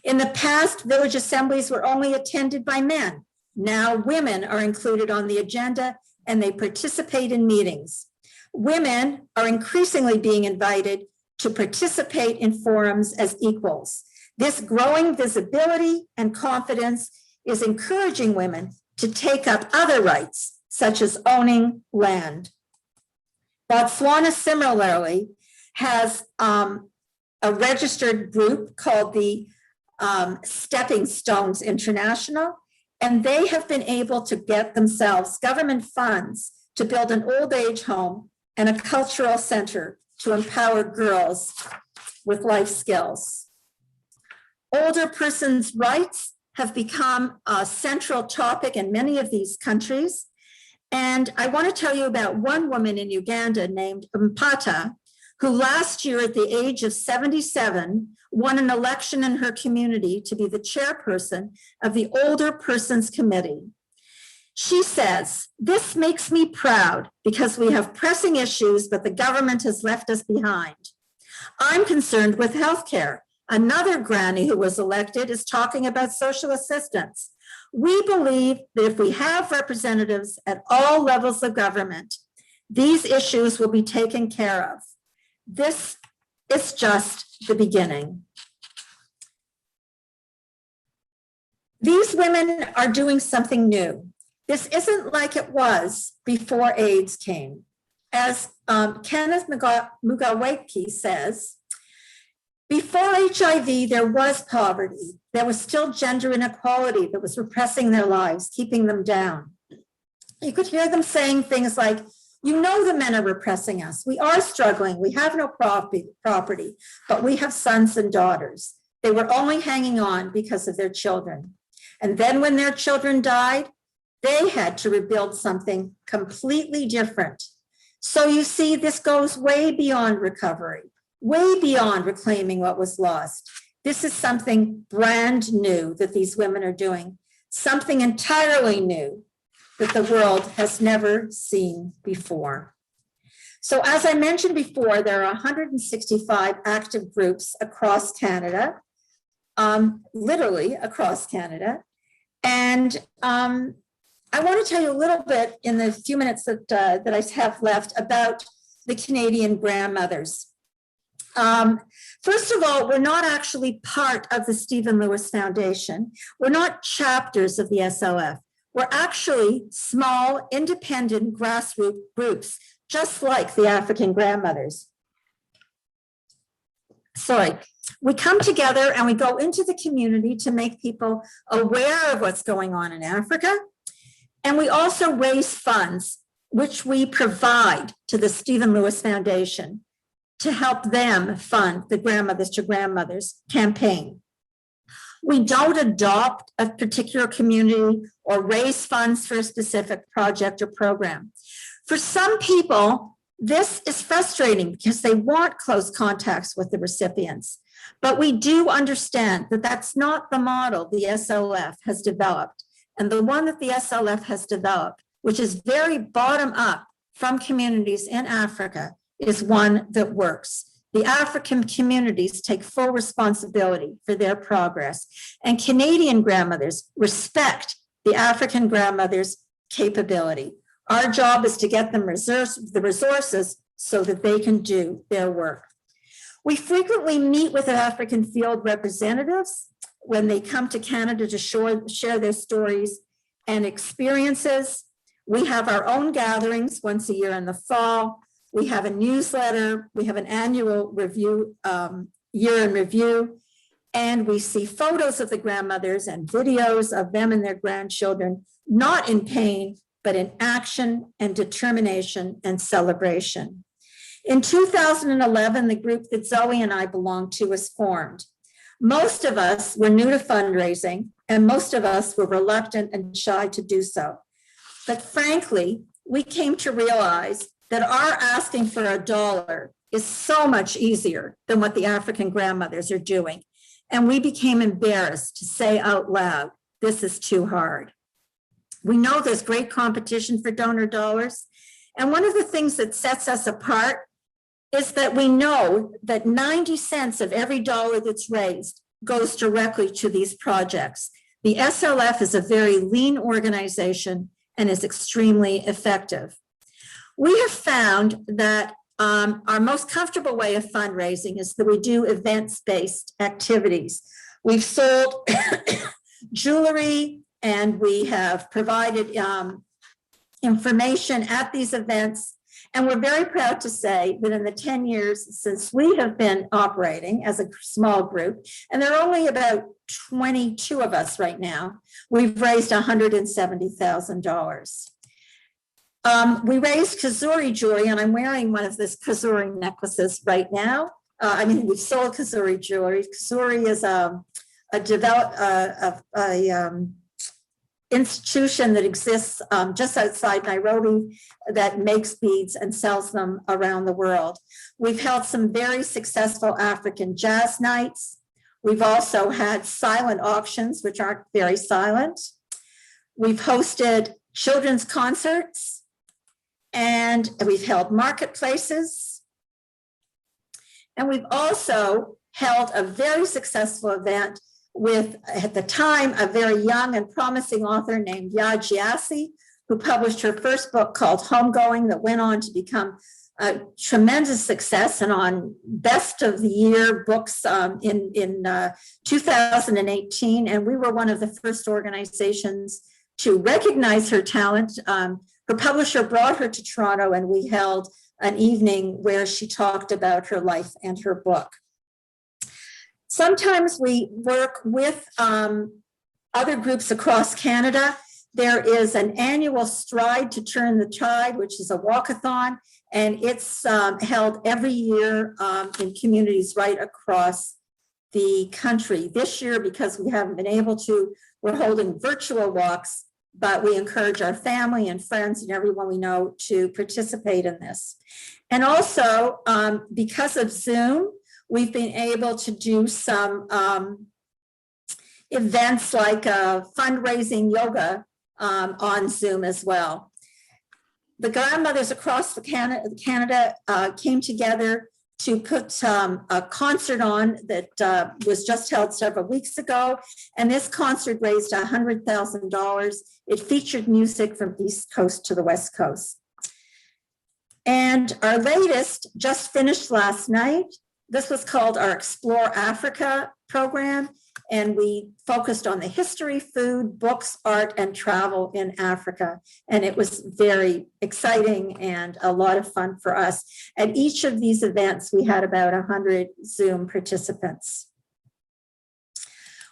In the past, village assemblies were only attended by men. Now women are included on the agenda and they participate in meetings. Women are increasingly being invited to participate in forums as equals. This growing visibility and confidence is encouraging women to take up other rights, such as owning land. Botswana similarly has a registered group called the Stepping Stones International, and they have been able to get themselves government funds to build an old age home and a cultural center to empower girls with life skills. Older persons' rights have become a central topic in many of these countries. And I want to tell you about one woman in Uganda named Mpata, who last year at the age of 77 won an election in her community to be the chairperson of the Older Persons Committee. She says, "This makes me proud because we have pressing issues, but the government has left us behind. I'm concerned with healthcare. Another granny who was elected is talking about social assistance. We believe that if we have representatives at all levels of government, these issues will be taken care of. This is just the beginning." These women are doing something new. This isn't like it was before AIDS came. As Kenneth Mugaweki says, before HIV, there was poverty. There was still gender inequality that was repressing their lives, keeping them down. You could hear them saying things like, "You know the men are repressing us. We are struggling. We have no property, but we have sons and daughters." They were only hanging on because of their children. And then when their children died, they had to rebuild something completely different. So you see, this goes way beyond recovery, way beyond reclaiming what was lost. This is something brand new that these women are doing, something entirely new that the world has never seen before. So as I mentioned before, there are 165 active groups across Canada, literally across Canada. And I want to tell you a little bit in the few minutes that I have left about the Canadian grandmothers. First of all, we're not actually part of the Stephen Lewis Foundation. We're not chapters of the SLF. We're actually small, independent grassroots groups, just like the African grandmothers. Sorry. We come together and we go into the community to make people aware of what's going on in Africa. And we also raise funds, which we provide to the Stephen Lewis Foundation to help them fund the Grandmothers to Grandmothers campaign. We don't adopt a particular community or raise funds for a specific project or program. For some people, this is frustrating because they want close contacts with the recipients. But we do understand that that's not the model the SLF has developed. And the one that the SLF has developed, which is very bottom up from communities in Africa, is one that works. The African communities take full responsibility for their progress, and Canadian grandmothers respect the African grandmothers' capability. Our job is to get them the resources so that they can do their work. We frequently meet with African field representatives when they come to Canada to share their stories and experiences. We have our own gatherings once a year in the fall. We have a newsletter. We have an annual review, year in review, and we see photos of the grandmothers and videos of them and their grandchildren, not in pain, but in action and determination and celebration. In 2011, the group that Zoe and I belong to was formed. Most of us were new to fundraising, and most of us were reluctant and shy to do so. But frankly, we came to realize that our asking for $1 is so much easier than what the African grandmothers are doing. And we became embarrassed to say out loud, this is too hard. We know there's great competition for donor dollars. And one of the things that sets us apart is that we know that 90 cents of every dollar that's raised goes directly to these projects. The SLF is a very lean organization and is extremely effective. We have found that our most comfortable way of fundraising is that we do events-based activities. We've sold jewelry and we have provided information at these events. And we're very proud to say that in the 10 years since we have been operating as a small group, and there are only about 22 of us right now, we've raised $170,000. We raised Kazuri jewelry, and I'm wearing one of this Kazuri necklaces right now. We've sold Kazuri jewelry. Kazuri is a institution that exists just outside Nairobi that makes beads and sells them around the world. We've held some very successful African jazz nights. We've also had silent auctions, which aren't very silent. We've hosted children's concerts, and we've held marketplaces. And we've also held a very successful event with, at the time, a very young and promising author named Ya Gyasi, who published her first book called Homegoing, that went on to become a tremendous success and on best of the year books in 2018. And we were one of the first organizations to recognize her talent. Her publisher brought her to Toronto, and we held an evening where she talked about her life and her book. Sometimes we work with other groups across Canada. There is an annual Stride to Turn the Tide, which is a walkathon, and it's held every year in communities right across the country. This year, because we haven't been able to, we're holding virtual walks, but we encourage our family and friends and everyone we know to participate in this. And also, because of Zoom, we've been able to do some events like fundraising yoga on Zoom as well. The grandmothers across Canada came together to put a concert on that was just held several weeks ago. And this concert raised $100,000. It featured music from East Coast to the West Coast. And our latest just finished last night. This was called our Explore Africa program, and we focused on the history, food, books, art, and travel in Africa. And it was very exciting and a lot of fun for us. At each of these events, we had about 100 Zoom participants.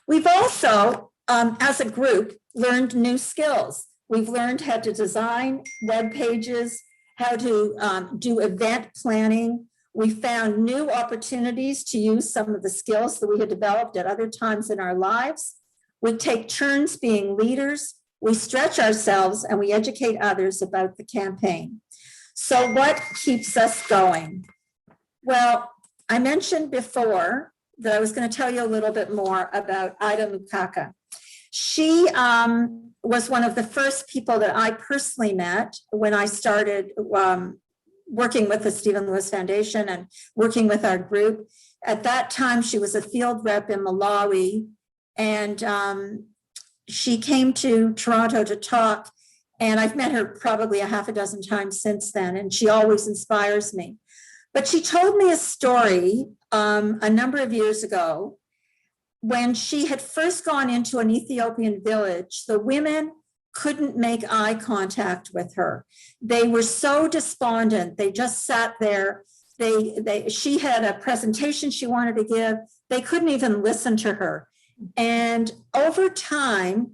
We've also, as a group, learned new skills. We've learned how to design web pages, how to do event planning. We found new opportunities to use some of the skills that we had developed at other times in our lives. We take turns being leaders. We stretch ourselves and we educate others about the campaign. So what keeps us going? Well, I mentioned before that I was going to tell you a little bit more about Ida Mukkaka. She was one of the first people that I personally met when I started working with the Stephen Lewis Foundation and working with our group. At that time, she was a field rep in Malawi, and she came to Toronto to talk, and I've met her probably a half a dozen times since then, and she always inspires me. But she told me a story a number of years ago when she had first gone into an Ethiopian village. The women couldn't make eye contact with her. They were so despondent. They just sat there. She had a presentation she wanted to give. They couldn't even listen to her. And over time,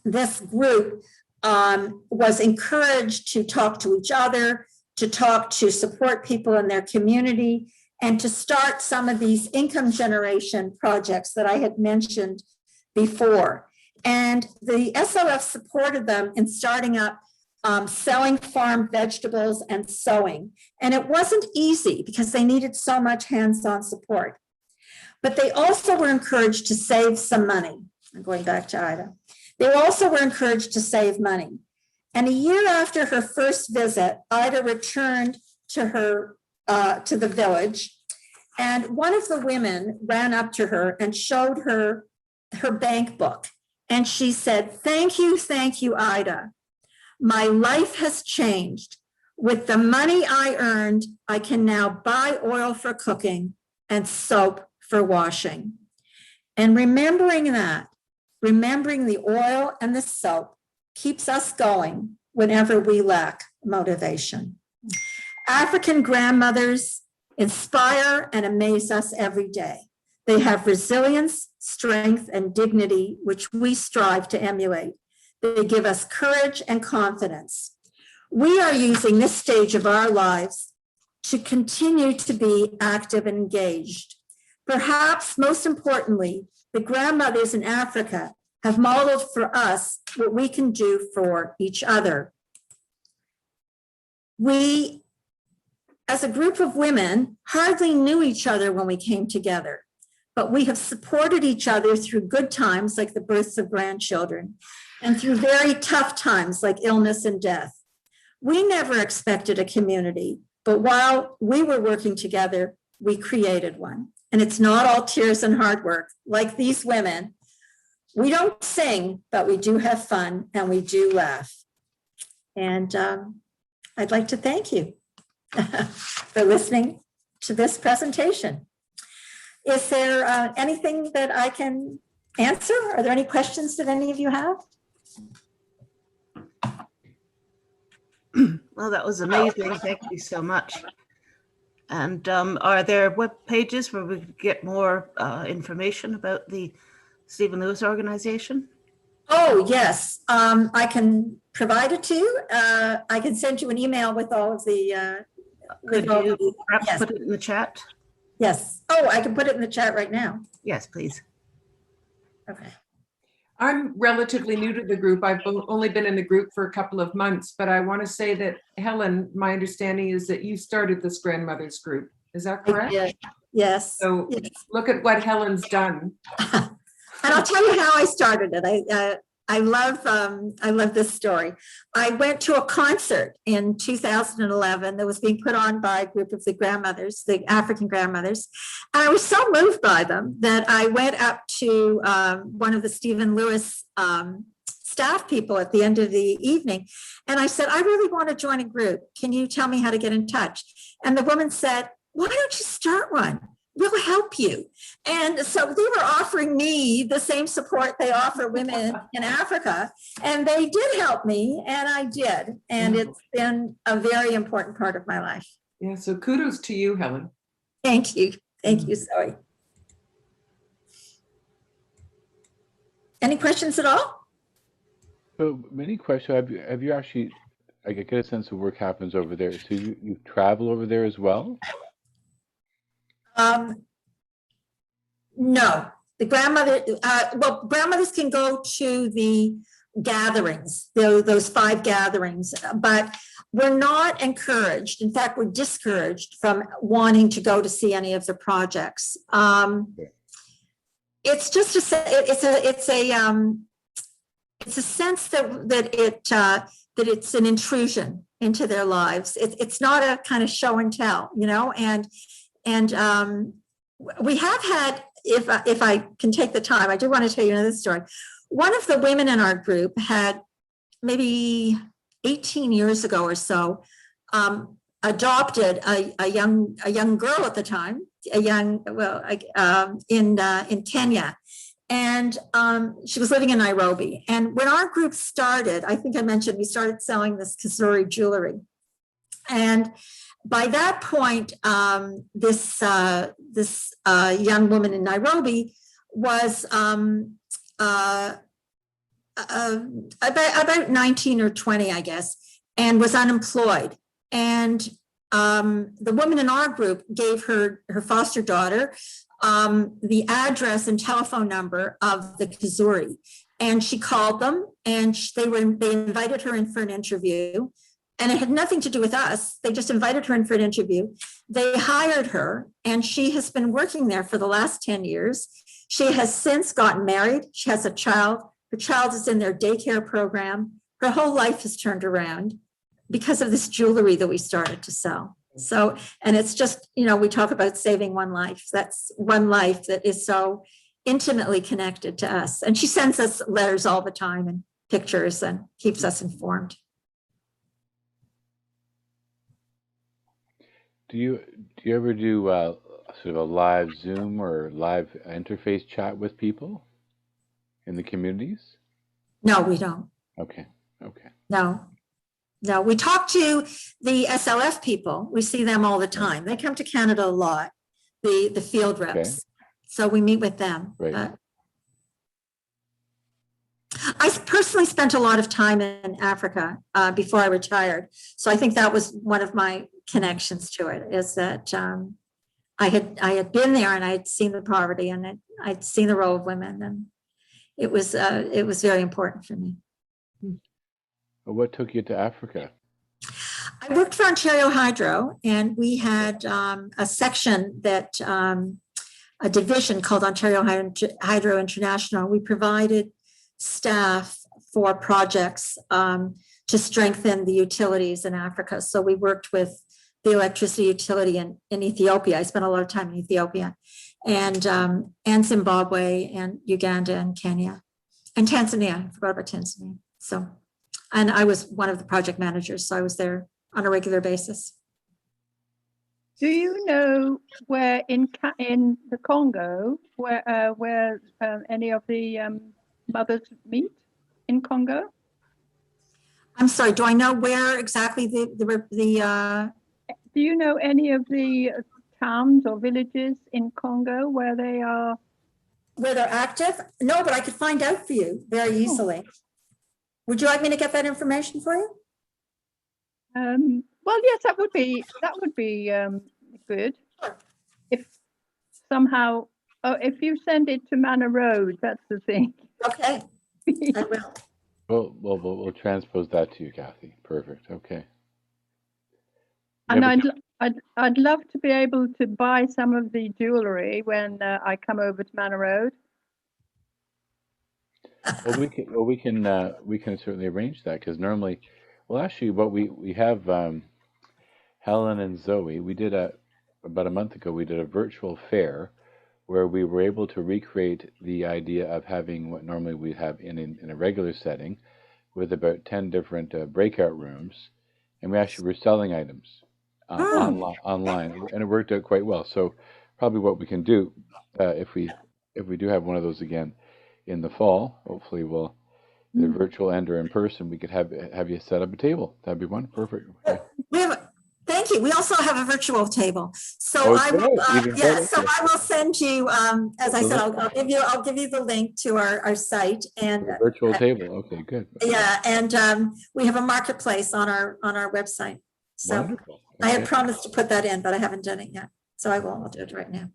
this group was encouraged to talk to each other, to support people in their community, and to start some of these income generation projects that I had mentioned before. And the SOF supported them in starting up selling farm vegetables and sewing. And it wasn't easy because they needed so much hands-on support. But they also were encouraged to save some money. I'm going back to Ida. They also were encouraged to save money. And a year after her first visit, Ida returned to her to the village. And one of the women ran up to her and showed her her bank book. And she said, thank you, Ida. My life has changed. With the money I earned, I can now buy oil for cooking and soap for washing. And remembering that, remembering the oil and the soap keeps us going whenever we lack motivation. African grandmothers inspire and amaze us every day. They have resilience, strength, and dignity, which we strive to emulate. They give us courage and confidence. We are using this stage of our lives to continue to be active and engaged. Perhaps most importantly, the grandmothers in Africa have modeled for us what we can do for each other. We, as a group of women, hardly knew each other when we came together, but we have supported each other through good times like the births of grandchildren and through very tough times like illness and death. We never expected a community, but while we were working together, we created one. And it's not all tears and hard work. Like these women, we don't sing, but we do have fun and we do laugh. And I'd like to thank you for listening to this presentation. Is there anything that I can answer? Are there any questions that any of you have? Well, that was amazing. Thank you so much. And are there web pages where we can get more information about the Stephen Lewis organization? Oh, yes. I can provide it to you. I can send you an email with all of the... Could you perhaps put it in the chat? Yes. Oh, I can put it in the chat right now. Yes, please. Okay. I'm relatively new to the group. I've only been in the group for a couple of months, but I want to say that, Helen, my understanding is that you started this grandmothers group. Is that correct? Yes. So yes. Look at what Helen's done. And I'll tell you how I started it. I love this story. I went to a concert in 2011 that was being put on by a group of the grandmothers, the African grandmothers. And I was so moved by them that I went up to one of the Stephen Lewis staff people at the end of the evening. And I said, I really want to join a group. Can you tell me how to get in touch? And the woman said, why don't you start one? We'll help you. And so they were offering me the same support they offer women in Africa. And they did help me, and I did. And it's been a very important part of my life. Yeah, so kudos to you, Helen. Thank you. Thank you, Zoe. Any questions at all? So many questions. Have you actually, I get a sense of work happens over there. So you travel over there as well? No, the grandmother, well, grandmothers can go to the gatherings, those 5 gatherings, but we're not encouraged. In fact, we're discouraged from wanting to go to see any of the projects. It's just it's a sense that it's an intrusion into their lives. It's not a kind of show and tell, you know, and we have had, if I can take the time, I do want to tell you another story. One of the women in our group had maybe 18 years ago or so adopted a young girl at the time, in Kenya, and she was living in Nairobi. And when our group started, I think I mentioned we started selling this Kazuri jewelry, and by that point, this young woman in Nairobi was about 19 or 20, I guess, and was unemployed. And the woman in our group gave her foster daughter the address and telephone number of the Kazuri, and she called them, and they invited her in for an interview. And it had nothing to do with us. They just invited her in for an interview. They hired her, and she has been working there for the last 10 years. She has since gotten married. She has a child. Her child is in their daycare program. Her whole life has turned around because of this jewelry that we started to sell. So, and it's just, you know, we talk about saving one life. That's one life that is so intimately connected to us. And she sends us letters all the time and pictures and keeps us informed. Do you ever do sort of a live Zoom or live interface chat with people in the communities? No, we don't. Okay. Okay. No. No, we talk to the SLF people. We see them all the time. They come to Canada a lot, the field reps. Okay. So we meet with them. Right. I personally spent a lot of time in Africa before I retired. So I think that was one of my connections to it, is that I had been there and I had seen the poverty and I'd seen the role of women, and it was very important for me. What took you to Africa? I worked for Ontario Hydro, and we had a section that a division called Ontario Hydro International. We provided staff for projects to strengthen the utilities in Africa. So we worked with the electricity utility in Ethiopia. I spent a lot of time in Ethiopia, and Zimbabwe and Uganda and Kenya and Tanzania. I forgot about Tanzania. So, and I was one of the project managers, so I was there on a regular basis. Do you know where in the Congo, where any of the mothers meet in Congo? I'm sorry, do I know where exactly the do you know any of the towns or villages in Congo where they are? Where they're active? No, but I could find out for you very easily. Would you like me to get that information for you? Well, yes, that would be good. Sure. If somehow, if you send it to Manor Road, that's the thing. Okay, I will. We'll transpose that to you, Kathy. Perfect. Okay. And I'd love to be able to buy some of the jewelry when I come over to Manor Road. Well, we can certainly arrange that, because normally, well, actually, what we have, Helen and Zoe, we did about a month ago, we did a virtual fair where we were able to recreate the idea of having what normally we have in a regular setting, with about 10 different breakout rooms, and we actually were selling items online, and it worked out quite well. So probably what we can do, if we do have one of those again in the fall, hopefully we'll either virtual and or in person, we could have you set up a table. That'd be wonderful. Perfect. Okay. Thank you. We also have a virtual table. So I will send you, as I said, I'll give you the link to our site and the virtual table. Okay, good. Yeah, and we have a marketplace on our website. So wonderful. Okay. I had promised to put that in, but I haven't done it yet. So I will. I'll do it right now.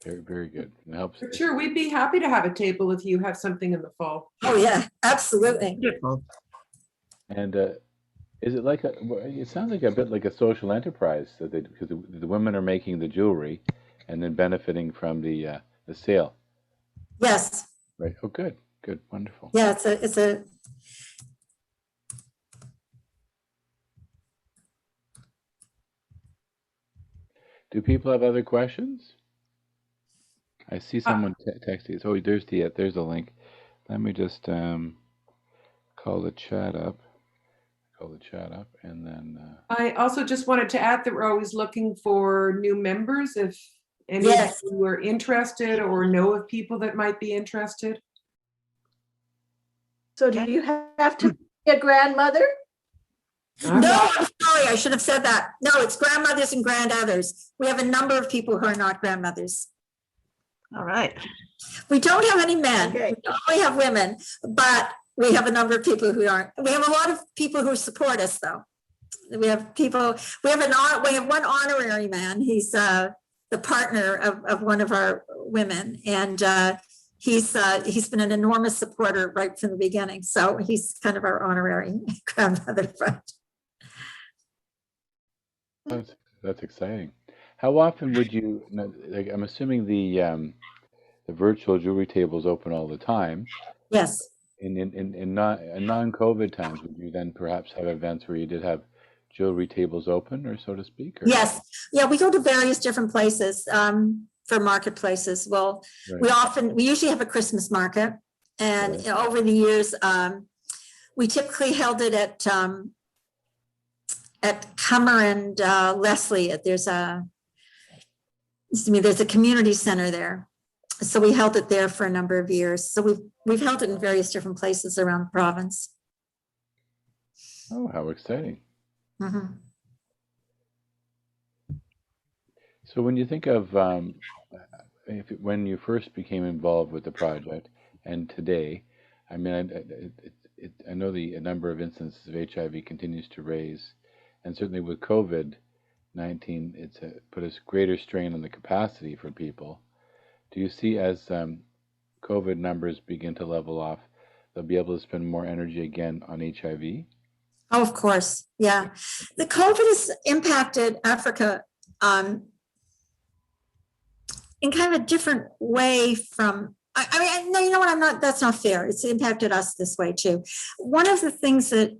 Very, very good. It helps. Sure, we'd be happy to have a table if you have something in the fall. Oh yeah, absolutely. And is it like it sounds like a bit like a social enterprise, because the women are making the jewelry and then benefiting from the sale. Yes. Right. Oh, good. Good. Wonderful. Yeah, it's a. Do people have other questions? I see someone texting. Oh, there's the link. Let me just call the chat up. And then I also just wanted to add that we're always looking for new members if any of you are interested or know of people that might be interested. So do you have to be a grandmother? No, I'm sorry, I should have said that. No, it's grandmothers and grandothers. We have a number of people who are not grandmothers. All right. We don't have any men. Okay. We only have women, but we have a number of people who aren't. We have a lot of people who support us, though. We have people. We have one honorary man. He's the partner of one of our women, and he's been an enormous supporter right from the beginning. So he's kind of our honorary grandmother friend. That's exciting. How often would you? Like, I'm assuming the virtual jewelry table is open all the time. Yes. In non-COVID times, would you then perhaps have events where you did have jewelry tables open, or so to speak? Or? Yes. Yeah, we go to various different places for marketplaces. Well, right. we usually have a Christmas market, and right. Over the years, we typically held it at Cummer and Leslie. There's a community center there. So we held it there for a number of years. So we've held it in various different places around the province. Oh, how exciting. Mhm. So when you think of when you first became involved with the project and today, I mean, I know the number of instances of HIV continues to raise, and certainly with COVID-19, it's put a greater strain on the capacity for people. Do you see as COVID numbers begin to level off, they'll be able to spend more energy again on HIV? Oh, of course. Yeah. The COVID has impacted Africa in kind of a different way from, I mean, no, you know what? That's not fair. It's impacted us this way too. One of the things that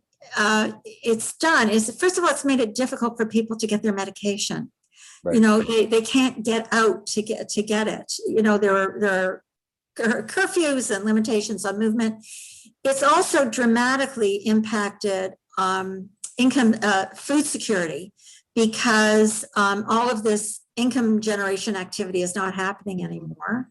it's done is, first of all, it's made it difficult for people to get their medication. Right. You know, they can't get out to get it. You know, there are curfews and limitations on movement. It's also dramatically impacted income, food security, because all of this income generation activity is not happening anymore.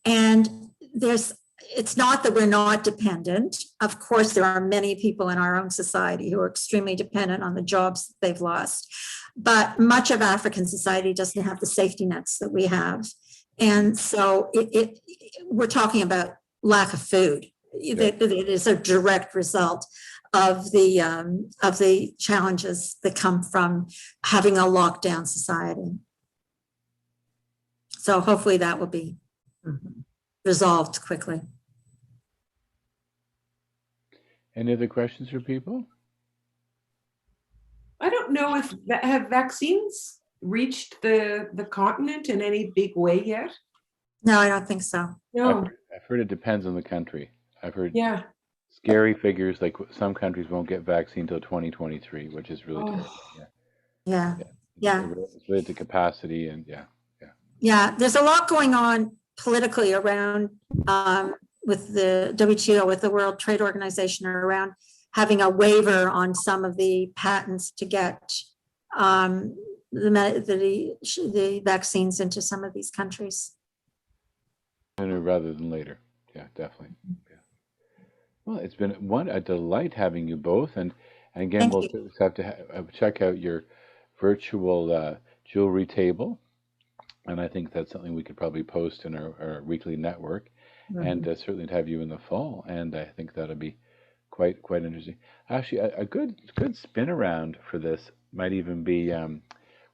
And it's not that we're not dependent. Of course, there are many people in our own society who are extremely dependent on the jobs they've lost. But much of African society doesn't have the safety nets that we have. And so we're talking about lack of food. Yeah. It is a direct result of the challenges that come from having a lockdown society. So hopefully that will be resolved quickly. Any other questions for people? I don't know if have vaccines reached the continent in any big way yet. No, I don't think so. No. I've heard it depends on the country. I've heard scary figures, like some countries won't get vaccine until 2023, which is really terrible. Yeah. It's related to capacity and Yeah, there's a lot going on politically around with the WTO, with the World Trade Organization, around having a waiver on some of the patents to get the vaccines into some of these countries. Sooner rather than later. Yeah, definitely. Yeah. Well, it's been a delight having you both, and again, we'll have to check out your virtual jewelry table. And I think that's something we could probably post in our weekly network, and certainly to have you in the fall. And I think that'll be quite interesting. Actually, a good spin around for this might even be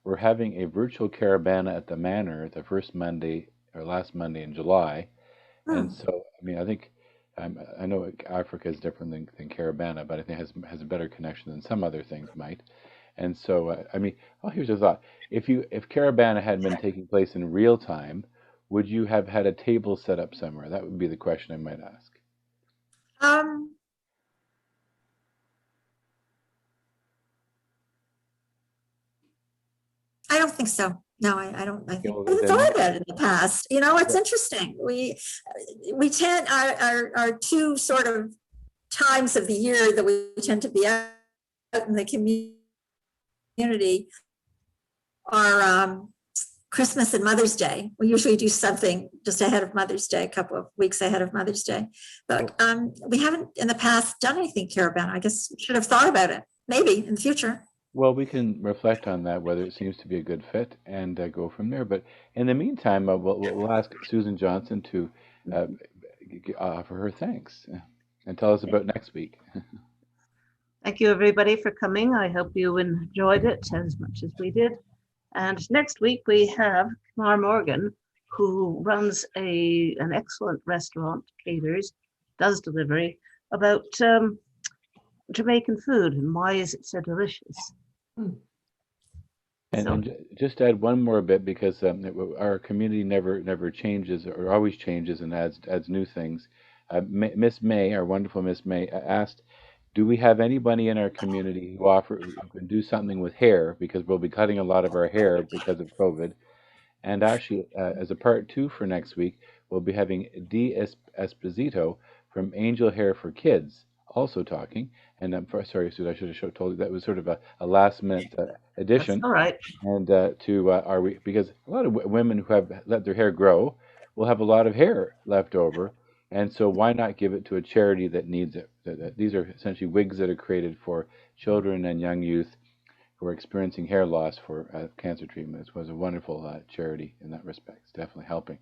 we're having a virtual caravana at the Manor the first Monday or last Monday in July, and so I mean I think I know Africa is different than caravana, but I think it has a better connection than some other things might. And so, I mean, here's a thought. If Caravana had been taking place in real time, would you have had a table set up somewhere? That would be the question I might ask. I don't think so. No, I don't. I think we've thought about it in the past. You know, it's interesting. We tend our two sort of times of the year that we tend to be out in the community are Christmas and Mother's Day. We usually do something just ahead of Mother's Day, a couple of weeks ahead of Mother's Day. But we haven't in the past done anything caravana. I guess we should have thought about it, maybe in the future. Well, we can reflect on that, whether it seems to be a good fit, and go from there. But in the meantime, we'll ask Susan Johnson to offer her thanks and tell us about next week. Thank you, everybody, for coming. I hope you enjoyed it as much as we did. And next week we have Kamar Morgan, who runs an excellent restaurant, caters, does delivery, about Jamaican food and why is it so delicious. And just to add one more bit, because our community never changes or always changes and adds new things. Miss May, our wonderful Miss May, asked, do we have anybody in our community who can do something with hair, because we'll be cutting a lot of our hair because of COVID. And actually, as a part 2 for next week, we'll be having Dee Esposito from Angel Hair for Kids also talking. And I'm sorry, Sue, I should have told you that was sort of a last minute addition. That's all right. And to our week, because a lot of women who have let their hair grow will have a lot of hair left over. And so why not give it to a charity that needs it? These are essentially wigs that are created for children and young youth who are experiencing hair loss for cancer treatment. It was a wonderful charity in that respect. It's definitely helping.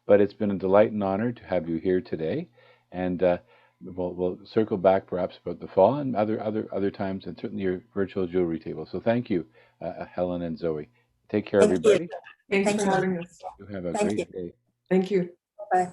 But it's been a delight and honor to have you here today, and we'll circle back perhaps about the fall and other times, and certainly your virtual jewelry table. So thank you, Helen and Zoe. Take care, everybody. Thanks for having us. You have a great day. Thank you. Bye.